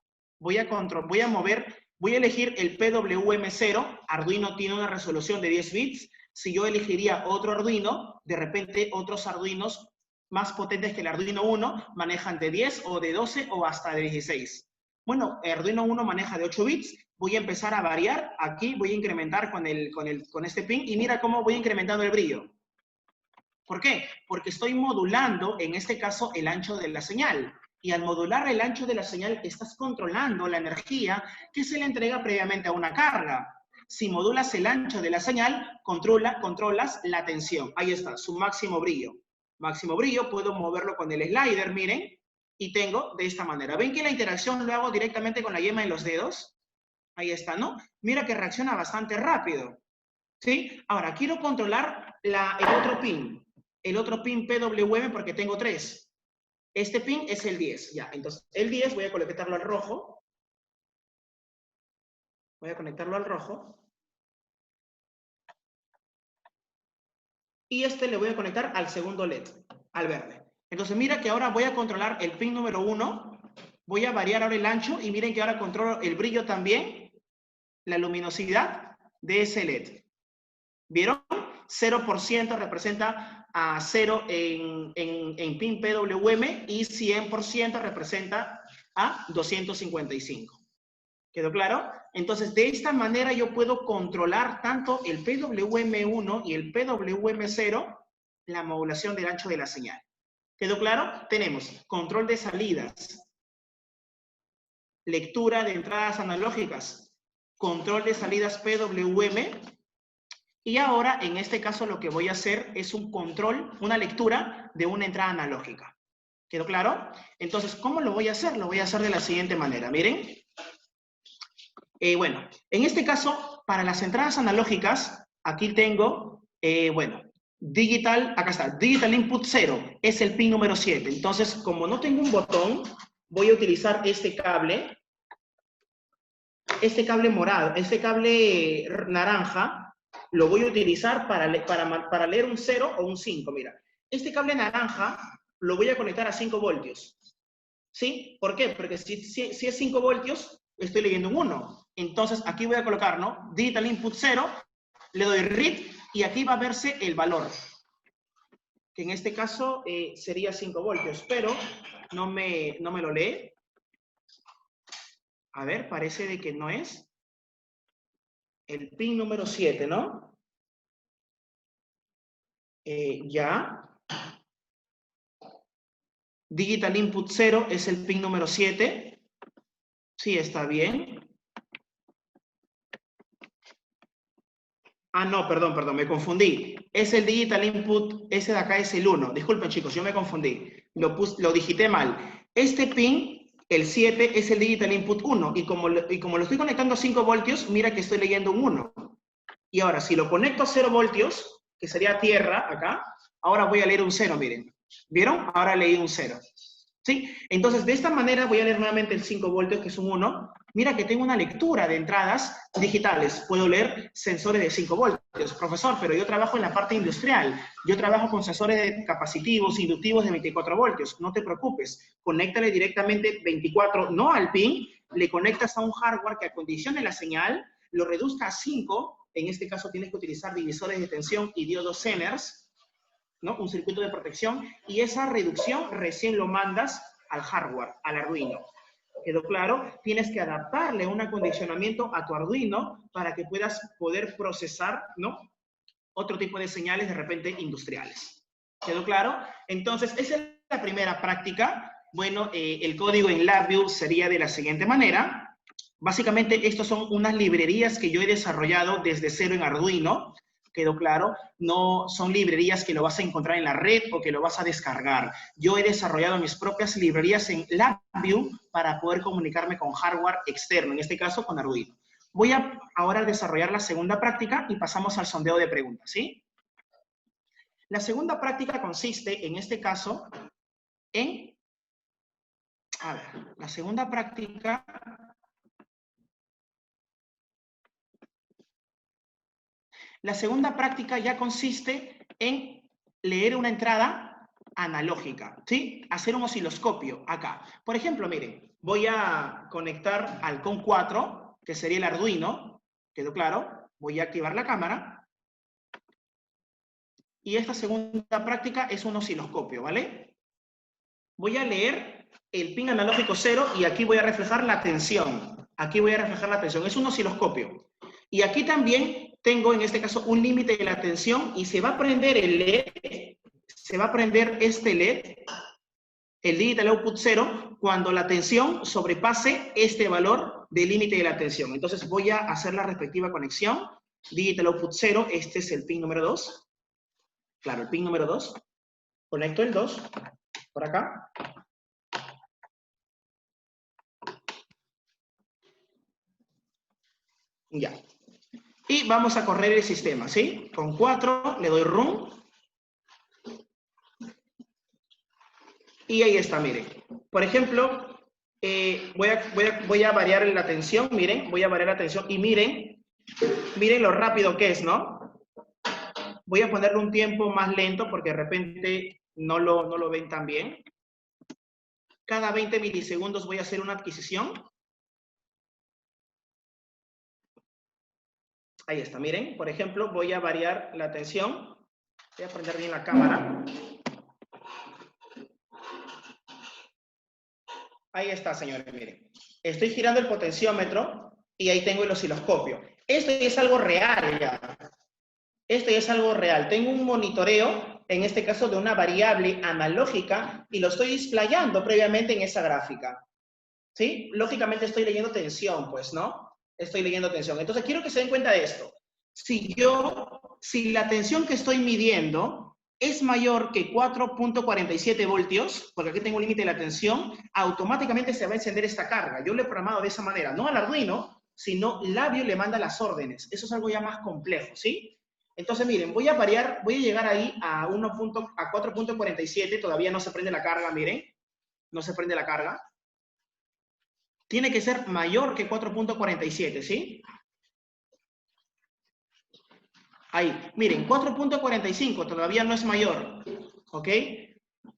elegir el PWM0. Arduino tiene una resolución de 10 bits. Si yo elegiría otro Arduino, de repente otros Arduinos más potentes que el Arduino 1 manejan de 10 o de 12 o hasta de 16. Bueno, el Arduino 1 maneja de 8 bits. Voy a empezar a variar. Aquí voy a incrementar con este pin y mira cómo voy incrementando el brillo. ¿Por qué? Porque estoy modulando, en este caso, el ancho de la señal. Y al modular el ancho de la señal, estás controlando la energía que se le entrega previamente a una carga. Si modulas el ancho de la señal, controlas la tensión. Ahí está, su máximo brillo. Máximo brillo, puedo moverlo con el slider, miren, y tengo de esta manera. ¿Ven que la interacción lo hago directamente con la yema de los dedos? Ahí está, ¿no? Mira que reacciona bastante rápido. ¿Sí? Ahora, quiero controlar el otro pin. El otro pin PWM porque tengo 3. Este pin es el 10. Ya, entonces el 10 voy a conectarlo al rojo. Voy a conectarlo al rojo. Y este le voy a conectar al segundo LED, al verde. Entonces mira que ahora voy a controlar el pin número 1. Voy a variar ahora el ancho y miren que ahora controlo el brillo también, la luminosidad de ese LED. ¿Vieron? 0% representa a 0 en pin PWM y 100% representa a 255. ¿Quedó claro? Entonces, de esta manera yo puedo controlar tanto el PWM1 y el PWM0, la modulación del ancho de la señal. ¿Quedó claro? Tenemos control de salidas, lectura de entradas analógicas, control de salidas PWM, y ahora, en este caso, lo que voy a hacer es un control, una lectura de una entrada analógica. ¿Quedó claro? Entonces, ¿cómo lo voy a hacer? Lo voy a hacer de la siguiente manera. Miren. Bueno, en este caso, para las entradas analógicas, aquí tengo, digital, acá está, digital input 0, es el pin número 7. Entonces, como no tengo un botón, voy a utilizar este cable morado, este cable naranja, lo voy a utilizar para leer un 0 o un 5, mira. Este cable naranja lo voy a conectar a 5 voltios. ¿Sí? ¿Por qué? Porque si es 5 voltios, estoy leyendo un 1. Entonces, aquí voy a colocar, ¿no? Digital input 0, le doy read y aquí va a verse el valor. Que en este caso sería 5 voltios, pero no me lo lee. A ver, parece de que no es. El pin número 7, ¿no? Ya. Digital input 0 es el pin número 7. Sí, está bien. Ah, no, perdón, me confundí. Es el digital input, ese de acá es el 1. Disculpen, chicos, yo me confundí. Lo digité mal. Este pin, el 7, es el digital input 1. Y como lo estoy conectando a 5 voltios, mira que estoy leyendo un 1. Y ahora, si lo conecto a 0 voltios, que sería tierra acá, ahora voy a leer un 0, miren. ¿Vieron? Ahora leí un 0. ¿Sí? Entonces, de esta manera voy a leer nuevamente el 5 voltios, que es un 1. Mira que tengo una lectura de entradas digitales. Puedo leer sensores de 5 voltios. Profesor, pero yo trabajo en la parte industrial. Yo trabajo con sensores capacitivos, inductivos de 24 voltios. No te preocupes. Conéctale directamente 24, no al pin. Le conectas a un hardware que acondicione la señal, lo reduzca a 5. En este caso tienes que utilizar divisores de tensión y diodos Zeners, ¿no? Un circuito de protección, y esa reducción recién lo mandas al hardware, al Arduino. ¿Quedó claro? Tienes que adaptarle un acondicionamiento a tu Arduino para que puedas poder procesar, ¿no? Otro tipo de señales de repente industriales. ¿Quedó claro? Entonces, esa es la primera práctica. Bueno, el código en LabVIEW sería de la siguiente manera. Básicamente, estos son unas librerías que yo he desarrollado desde cero en Arduino. ¿Quedó claro? No son librerías que lo vas a encontrar en la red o que lo vas a descargar. Yo he desarrollado mis propias librerías en LabVIEW para poder comunicarme con hardware externo, en este caso con Arduino. Voy a ahora desarrollar la segunda práctica y pasamos al sondeo de preguntas, ¿sí? La segunda práctica consiste, en este caso, en... A ver, la segunda práctica... La segunda práctica ya consiste en leer una entrada analógica, ¿sí? Hacer un osciloscopio acá. Por ejemplo, miren, voy a conectar al COM 4, que sería el Arduino, ¿quedó claro? Voy a activar la cámara. Y esta segunda práctica es un osciloscopio, ¿vale? Voy a leer el pin analógico 0 y aquí voy a reflejar la tensión. Aquí voy a reflejar la tensión. Es un osciloscopio. Y aquí también tengo, en este caso, un límite de la tensión y se va a prender el LED, se va a prender este LED, el Digital Output 0, cuando la tensión sobrepase este valor del límite de la tensión. Entonces voy a hacer la respectiva conexión. Digital Output 0, este es el pin número 2. Claro, el pin número 2. Conecto el 2 por acá. Ya. Y vamos a correr el sistema, ¿sí? Con 4 le doy run. Y ahí está, miren. Por ejemplo, voy a variar la tensión, miren. Voy a variar la tensión y miren lo rápido que es, ¿no? Voy a ponerle un tiempo más lento porque de repente no lo ven tan bien. Cada 20 milisegundos voy a hacer una adquisición. Ahí está, miren. Por ejemplo, voy a variar la tensión. Voy a prender bien la cámara. Ahí está, señores, miren. Estoy girando el potenciómetro y ahí tengo el osciloscopio. Esto es algo real ya. Esto es algo real. Tengo un monitoreo, en este caso de una variable analógica, y lo estoy displayando previamente en esa gráfica. ¿Sí? Lógicamente estoy leyendo tensión, pues, ¿no? Estoy leyendo tensión. Entonces, quiero que se den cuenta de esto. Si la tensión que estoy midiendo es mayor que 4.47 voltios, porque aquí tengo un límite de la tensión, automáticamente se va a encender esta carga. Yo lo he programado de esa manera, no al Arduino, sino LabVIEW le manda las órdenes. Eso es algo ya más complejo, ¿sí? Entonces, miren, voy a llegar ahí a 4.47, todavía no se prende la carga, miren, no se prende la carga. Tiene que ser mayor que 4.47, ¿sí? Ahí, miren, 4.45 todavía no es mayor, ¿ok?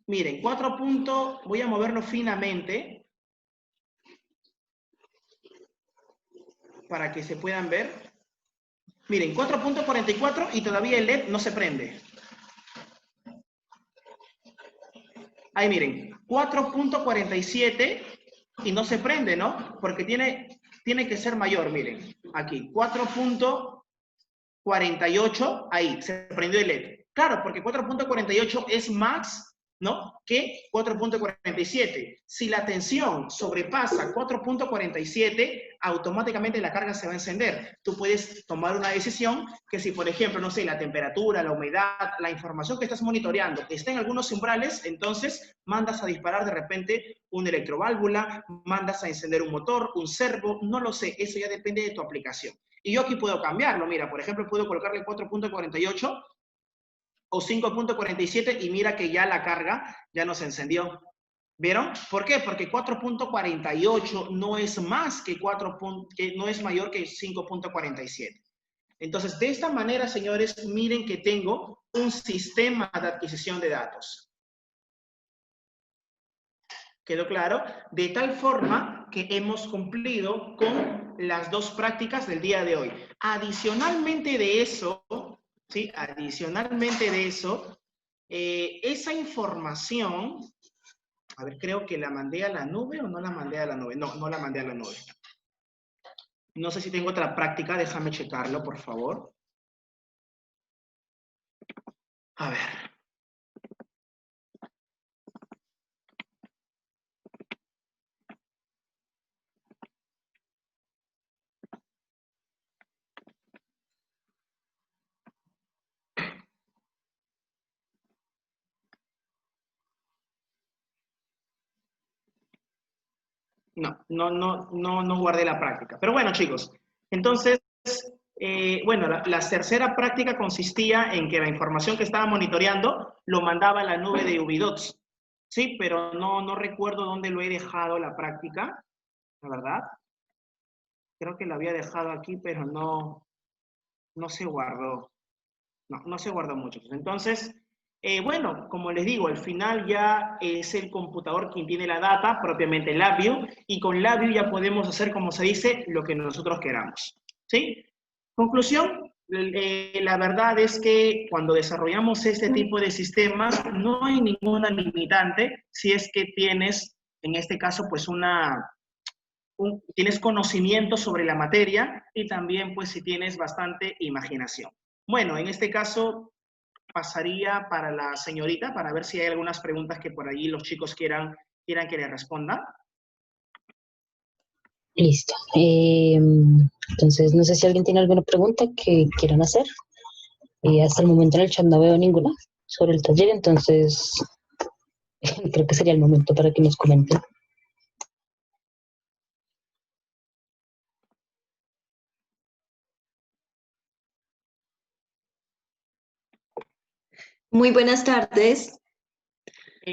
Miren, voy a moverlo finamente para que se puedan ver. Miren, 4.44 y todavía el LED no se prende. Ahí miren, 4.47 y no se prende, ¿no? Porque tiene que ser mayor, miren, aquí, 4.48, ahí, se prendió el LED. Claro, porque 4.48 es max ¿no? Que 4.47. Si la tensión sobrepasa 4.47, automáticamente la carga se va a encender. Tú puedes tomar una decisión que si, por ejemplo, no sé, la temperatura, la humedad, la información que estás monitoreando está en algunos umbrales, entonces mandas a disparar de repente una electroválvula, mandas a encender un motor, un servo, no lo sé, eso ya depende de tu aplicación. Y yo aquí puedo cambiarlo, mira, por ejemplo, puedo colocarle 4.48 o 5.47 y mira que ya la carga ya nos encendió. ¿Vieron? ¿Por qué? Porque 4.48 no es más que no es mayor que 5.47. Entonces, de esta manera, señores, miren que tengo un sistema de adquisición de datos. ¿Quedó claro? De tal forma que hemos cumplido con las dos prácticas del día de hoy. Adicionalmente de eso, ¿sí? Adicionalmente de eso, esa información, a ver, creo que la mandé a la nube o no la mandé a la nube. No, no la mandé a la nube. No sé si tengo otra práctica, déjame checarlo, por favor. A ver. No guardé la práctica. Pero bueno, chicos, entonces, bueno, la tercera práctica consistía en que la información que estaba monitoreando lo mandaba a la nube de Ubidots. Sí, pero no recuerdo dónde lo he dejado la práctica, la verdad. Creo que la había dejado aquí, pero no se guardó. No se guardó mucho. Entonces, bueno, como les digo, al final ya es el computador quien tiene la data, propiamente LabVIEW, y con LabVIEW ya podemos hacer, como se dice, lo que nosotros queramos. ¿Sí? Conclusión, la verdad es que cuando desarrollamos este tipo de sistemas, no hay ninguna limitante si es que tienes, en este caso, pues tienes conocimiento sobre la materia y también, pues, si tienes bastante imaginación. Bueno, en este caso pasaría para la señorita para ver si hay algunas preguntas que por allí los chicos quieran que le responda. Listo. Entonces, no sé si alguien tiene alguna pregunta que quieran hacer. Hasta el momento en el chat no veo ninguna sobre el taller, entonces creo que sería el momento para que nos comenten. Muy buenas tardes.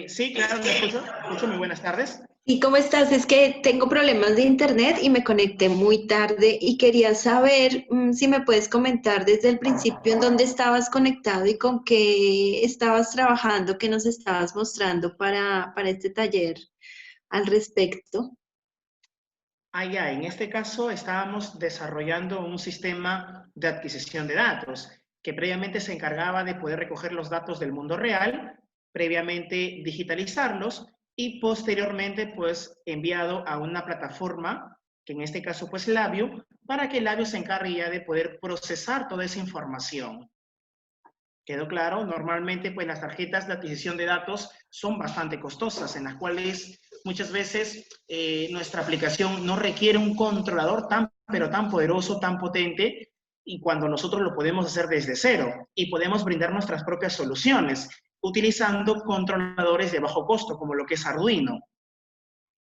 Sí, claro, te escucho. Muy buenas tardes. ¿Y cómo estás? Es que tengo problemas de internet y me conecté muy tarde y quería saber si me puedes comentar desde el principio en dónde estabas conectado y con qué estabas trabajando, qué nos estabas mostrando para este taller al respecto. Ya, en este caso estábamos desarrollando un sistema de adquisición de datos que previamente se encargaba de poder recoger los datos del mundo real, previamente digitalizarlos y posteriormente pues enviado a una plataforma, que en este caso pues LabVIEW, para que LabVIEW se encargue ya de poder procesar toda esa información. ¿Quedó claro? Normalmente pues las tarjetas de adquisición de datos son bastante costosas, en las cuales muchas veces nuestra aplicación no requiere un controlador pero tan poderoso, tan potente, y cuando nosotros lo podemos hacer desde cero y podemos brindar nuestras propias soluciones utilizando controladores de bajo costo, como lo que es Arduino.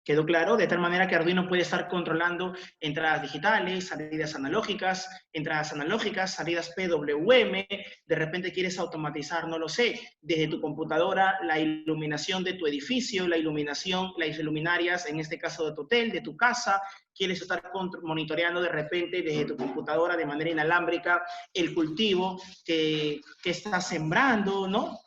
¿Quedó claro? De tal manera que Arduino puede estar controlando entradas digitales, salidas analógicas, salidas PWM, de repente quieres automatizar, no lo sé, desde tu computadora la iluminación de tu edificio, las luminarias, en este caso de tu hotel, de tu casa, quieres estar monitoreando de repente desde tu computadora de manera inalámbrica el cultivo que estás sembrando, ¿no?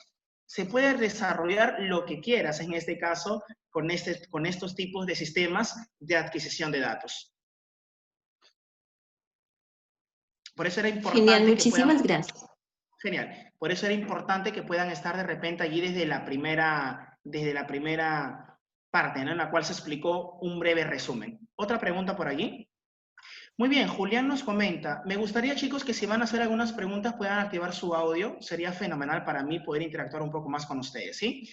Se puede desarrollar lo que quieras, en este caso, con estos tipos de sistemas de adquisición de datos. Por eso era importante. Genial, muchísimas gracias. Genial. Por eso era importante que puedan estar de repente allí desde la primera parte, ¿no? En la cual se explicó un breve resumen. ¿Otra pregunta por allí? Muy bien, Julián nos comenta, me gustaría, chicos, que si van a hacer algunas preguntas puedan activar su audio. Sería fenomenal para mí poder interactuar un poco más con ustedes, ¿sí?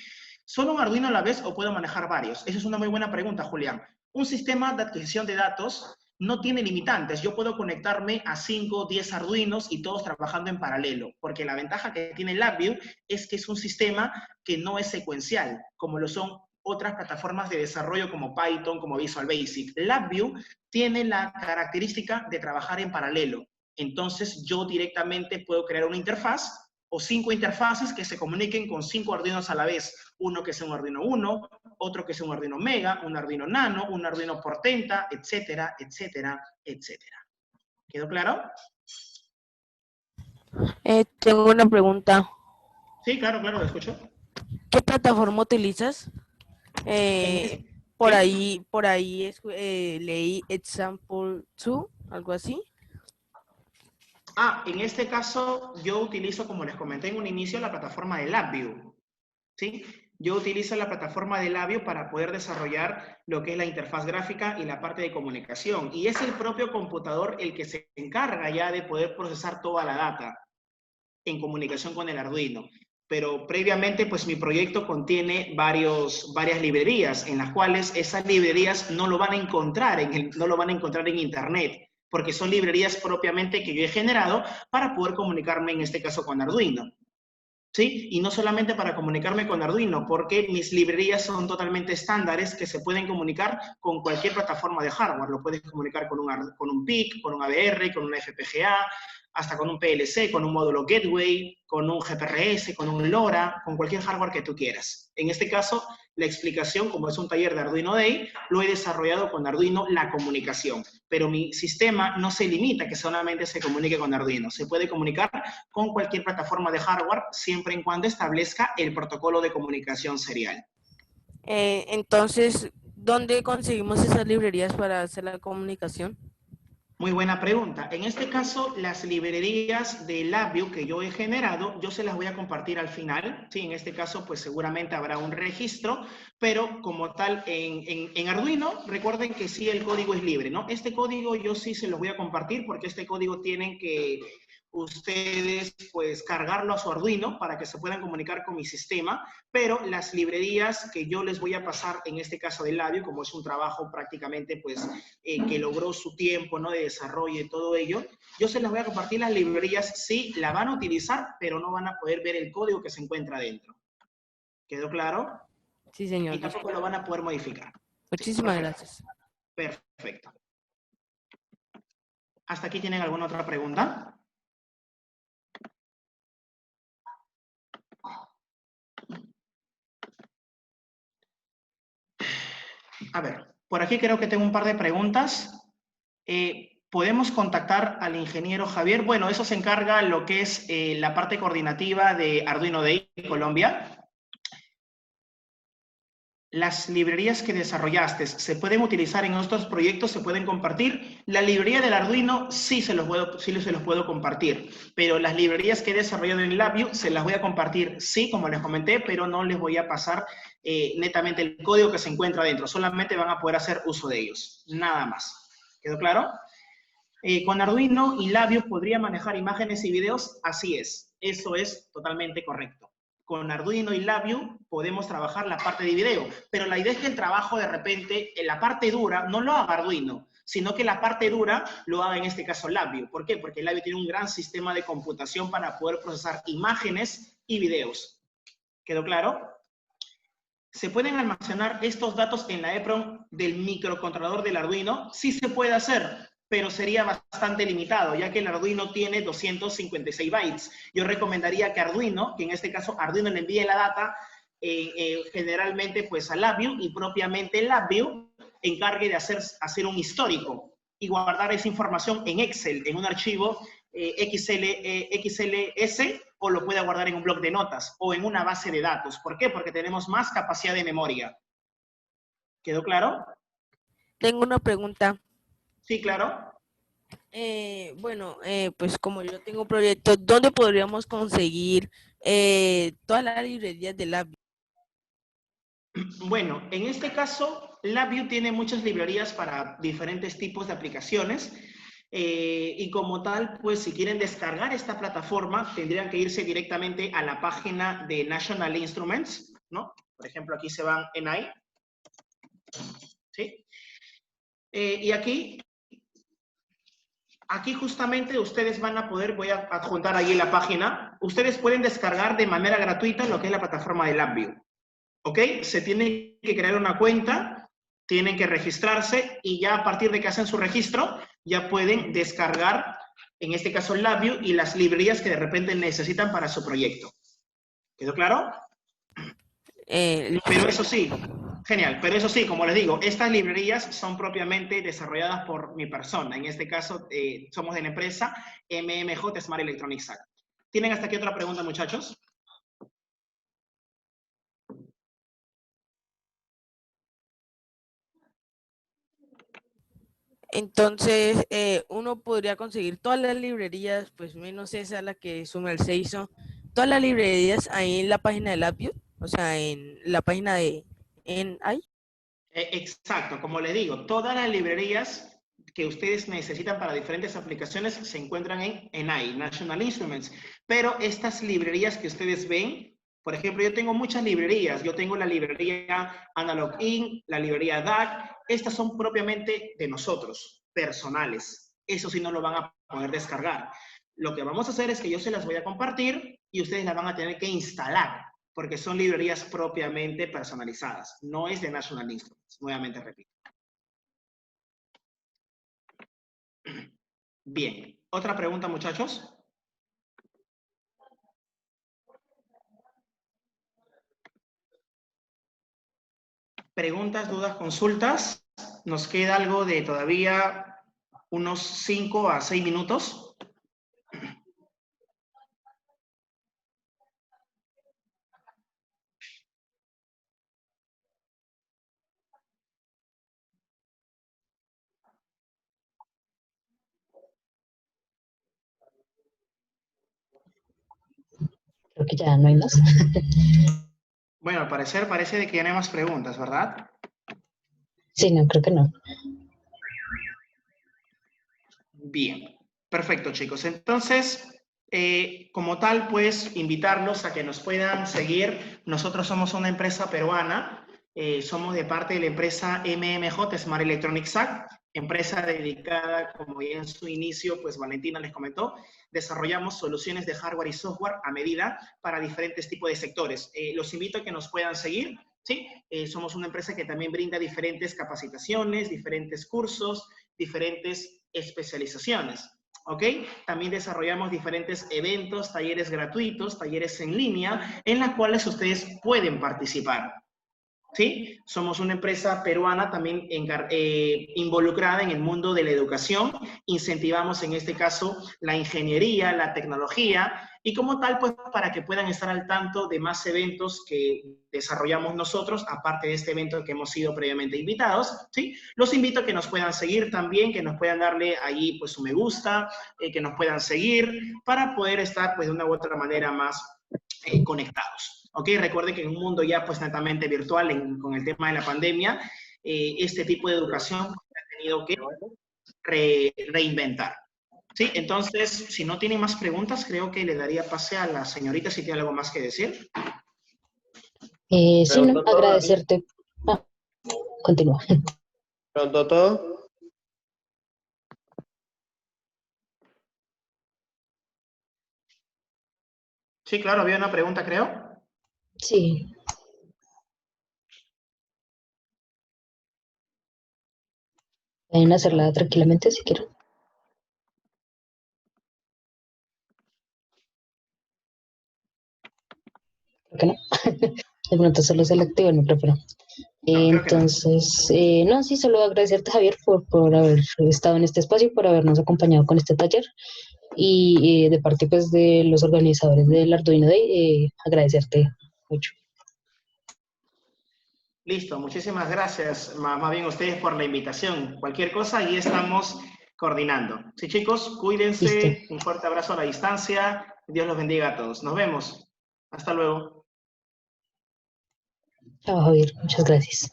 ¿Solo un Arduino a la vez o puedo manejar varios? Esa es una muy buena pregunta, Julián. Un sistema de adquisición de datos no tiene limitantes. Yo puedo conectarme a 5 o 10 Arduinos y todos trabajando en paralelo, porque la ventaja que tiene LabVIEW es que es un sistema que no es secuencial, como lo son otras plataformas de desarrollo como Python, como Visual Basic. LabVIEW tiene la característica de trabajar en paralelo. Entonces, yo directamente puedo crear una interfaz o 5 interfaces que se comuniquen con 5 Arduinos a la vez. Uno que sea un Arduino Uno, otro que sea un Arduino Mega, un Arduino Nano, un Arduino Portenta, etcétera, etcétera, etcétera. ¿Quedó claro? Tengo una pregunta. Sí, claro, claro, lo escucho. ¿Qué plataforma utilizas? Por ¿sí? ahí leí Example 2, algo así. En este caso yo utilizo, como les comenté en un inicio, la plataforma de LabVIEW, ¿sí? Yo utilizo la plataforma de LabVIEW para poder desarrollar lo que es la interfaz gráfica y la parte de comunicación. Y es el propio computador el que se encarga ya de poder procesar toda la data en comunicación con el Arduino. Pero previamente, pues mi proyecto contiene varias librerías, en las cuales esas librerías no lo van a encontrar en Internet, porque son librerías propiamente que yo he generado para poder comunicarme, en este caso, con Arduino. ¿Sí? Y no solamente para comunicarme con Arduino, porque mis librerías son totalmente estándares que se pueden comunicar con cualquier plataforma de hardware. Lo puedes comunicar con un PIC, con un AVR, con una FPGA, hasta con un PLC, con un módulo Gateway, con un GPRS, con un LoRa, con cualquier hardware que tú quieras. En este caso, la explicación, como es un taller de Arduino Day, lo he desarrollado con Arduino la comunicación. Pero mi sistema no se limita a que solamente se comunique con Arduino. Se puede comunicar con cualquier plataforma de hardware siempre y cuando establezca el protocolo de comunicación serial. Entonces, ¿dónde conseguimos esas librerías para hacer la comunicación? Muy buena pregunta. En este caso, las librerías de LabVIEW que yo he generado, yo se las voy a compartir al final. Sí, en este caso, pues seguramente habrá un registro, pero como tal, en Arduino, recuerden que sí, el código es libre, ¿no? Este código yo sí se los voy a compartir porque este código tienen que ustedes pues cargarlo a su Arduino para que se puedan comunicar con mi sistema, pero las librerías que yo les voy a pasar, en este caso de LabVIEW, como es un trabajo prácticamente pues que logró su tiempo, ¿no?, de desarrollo y todo ello, yo se las voy a compartir. Las librerías sí la van a utilizar, pero no van a poder ver el código que se encuentra dentro. ¿Quedó claro? Sí, señor. Y tampoco lo van a poder modificar. Muchísimas Sí, gracias. Perfecto. ¿Hasta aquí tienen alguna otra pregunta? A ver, por aquí creo que tengo un par de preguntas. ¿Podemos contactar al ingeniero Javier? Bueno, eso se encarga lo que es la parte coordinativa de Arduino Day Colombia. Las librerías que desarrollaste, ¿se pueden utilizar en otros proyectos? ¿Se pueden compartir? La librería del Arduino sí se los puedo compartir, pero las librerías que he desarrollado en LabVIEW se las voy a compartir, sí, como les comenté, pero no les voy a pasar netamente el código que se encuentra dentro. Solamente van a poder hacer uso de ellos, nada más. ¿Quedó claro? Con Arduino y LabVIEW podría manejar imágenes y videos, así es. Eso es totalmente correcto. Con Arduino y LabVIEW podemos trabajar la parte de video, pero la idea es que el trabajo de repente, en la parte dura, no lo haga Arduino, sino que la parte dura lo haga en este caso LabVIEW. ¿Por qué? Porque LabVIEW tiene un gran sistema de computación para poder procesar imágenes y videos. ¿Quedó claro? ¿Se pueden almacenar estos datos en la EEPROM del microcontrolador del Arduino? Sí se puede hacer, pero sería bastante limitado, ya que el Arduino tiene 256 bytes. Yo recomendaría que Arduino, que en este caso Arduino le envíe la data generalmente pues a LabVIEW, y propiamente LabVIEW encargue de hacer un histórico y guardar esa información en Excel, en un archivo XLS, o lo puede guardar en un bloc de notas o en una base de datos. ¿Por qué? Porque tenemos más capacidad de memoria. ¿Quedó claro? Tengo una pregunta. Sí, claro. Pues como yo tengo un proyecto, ¿dónde podríamos conseguir todas las librerías de LabVIEW? Bueno, en este caso, LabVIEW tiene muchas librerías para diferentes tipos de aplicaciones. Y como tal, pues si quieren descargar esta plataforma, tendrían que irse directamente a la página de National Instruments, ¿no? Por ejemplo, aquí se van en ahí, ¿sí? Y aquí justamente ustedes van a poder, voy a adjuntar ahí la página, ustedes pueden descargar de manera gratuita lo que es la plataforma de LabVIEW, ¿ok? Se tiene que crear una cuenta, tienen que registrarse y ya a partir de que hacen su registro, ya pueden descargar, en este caso LabVIEW y las librerías que de repente necesitan para su proyecto. ¿Quedó claro? Pero eso sí, genial, pero eso sí, como les digo, estas librerías son propiamente desarrolladas por mi persona. En este caso, somos de la empresa MMJ Smart Electronics Act. ¿Tienen hasta aquí otra pregunta, muchachos? Entonces, uno podría conseguir todas las librerías, pues menos esa, la que Summer se hizo, todas las librerías ahí en la página de LabVIEW, o sea, en la página de ahí. Exacto, como les digo, todas las librerías que ustedes necesitan para diferentes aplicaciones se encuentran en NI, National Instruments. Pero estas librerías que ustedes ven, por ejemplo, yo tengo muchas librerías. Yo tengo la librería Analog Inc., la librería DAC. Estas son propiamente de nosotros, personales. Eso sí no lo van a poder descargar. Lo que vamos a hacer es que yo se las voy a compartir y ustedes las van a tener que instalar, porque son librerías propiamente personalizadas. No es de National Instruments, nuevamente repito. Bien, ¿otra pregunta, muchachos? Preguntas, dudas, consultas. Nos queda algo de todavía unos 5 a 6 minutos. Creo que ya no hay más. Bueno, al parecer parece de que ya no hay más preguntas, ¿verdad? Sí, no, creo que no. Bien, perfecto, chicos. Entonces, como tal, pues, invitarlos a que nos puedan seguir. Nosotros somos una empresa peruana, somos de parte de la empresa MMJ Smart Electronics Act, empresa dedicada, como ya en su inicio, pues Valentina les comentó, desarrollamos soluciones de hardware y software a medida para diferentes tipos de sectores. Los invito a que nos puedan seguir, ¿sí? Somos una empresa que también brinda diferentes capacitaciones, diferentes cursos, diferentes especializaciones, ¿ok? También desarrollamos diferentes eventos, talleres gratuitos, talleres en línea, en las cuales ustedes pueden participar, ¿sí? Somos una empresa peruana también involucrada en el mundo de la educación. Incentivamos en este caso la ingeniería, la tecnología y como tal, pues para que puedan estar al tanto de más eventos que desarrollamos nosotros, aparte de este evento que hemos sido previamente invitados, ¿sí? Los invito a que nos puedan seguir también, que nos puedan darle ahí pues su me gusta, que nos puedan seguir para poder estar pues de una u otra manera más conectados. ¿Ok? Recuerden que en un mundo ya pues netamente virtual con el tema de la pandemia, este tipo de educación ha tenido que reinventar. ¿Sí? Entonces, si no tienen más preguntas, creo que le daría pase a la señorita si tiene algo más que decir. Sí, no, agradecerte. Ah, continúa. ¿Pronto todo? Sí, claro, había una pregunta, creo. Sí. Pueden hacerla tranquilamente si quieren. Creo que no. De pronto solo se le activó el micrófono. No, creo que no. Entonces, no, sí, solo agradecerte, Javier, por haber estado en este espacio y por habernos acompañado con este taller. Y de parte, pues, de los organizadores del Arduino Day, agradecerte mucho. Listo, muchísimas gracias, más bien ustedes por la invitación. Cualquier cosa, ahí estamos coordinando. Sí, chicos, cuídense. Listo. Un fuerte abrazo a la distancia. Dios los bendiga a todos. Nos vemos. Hasta luego. Chao, Javier. Muchas gracias.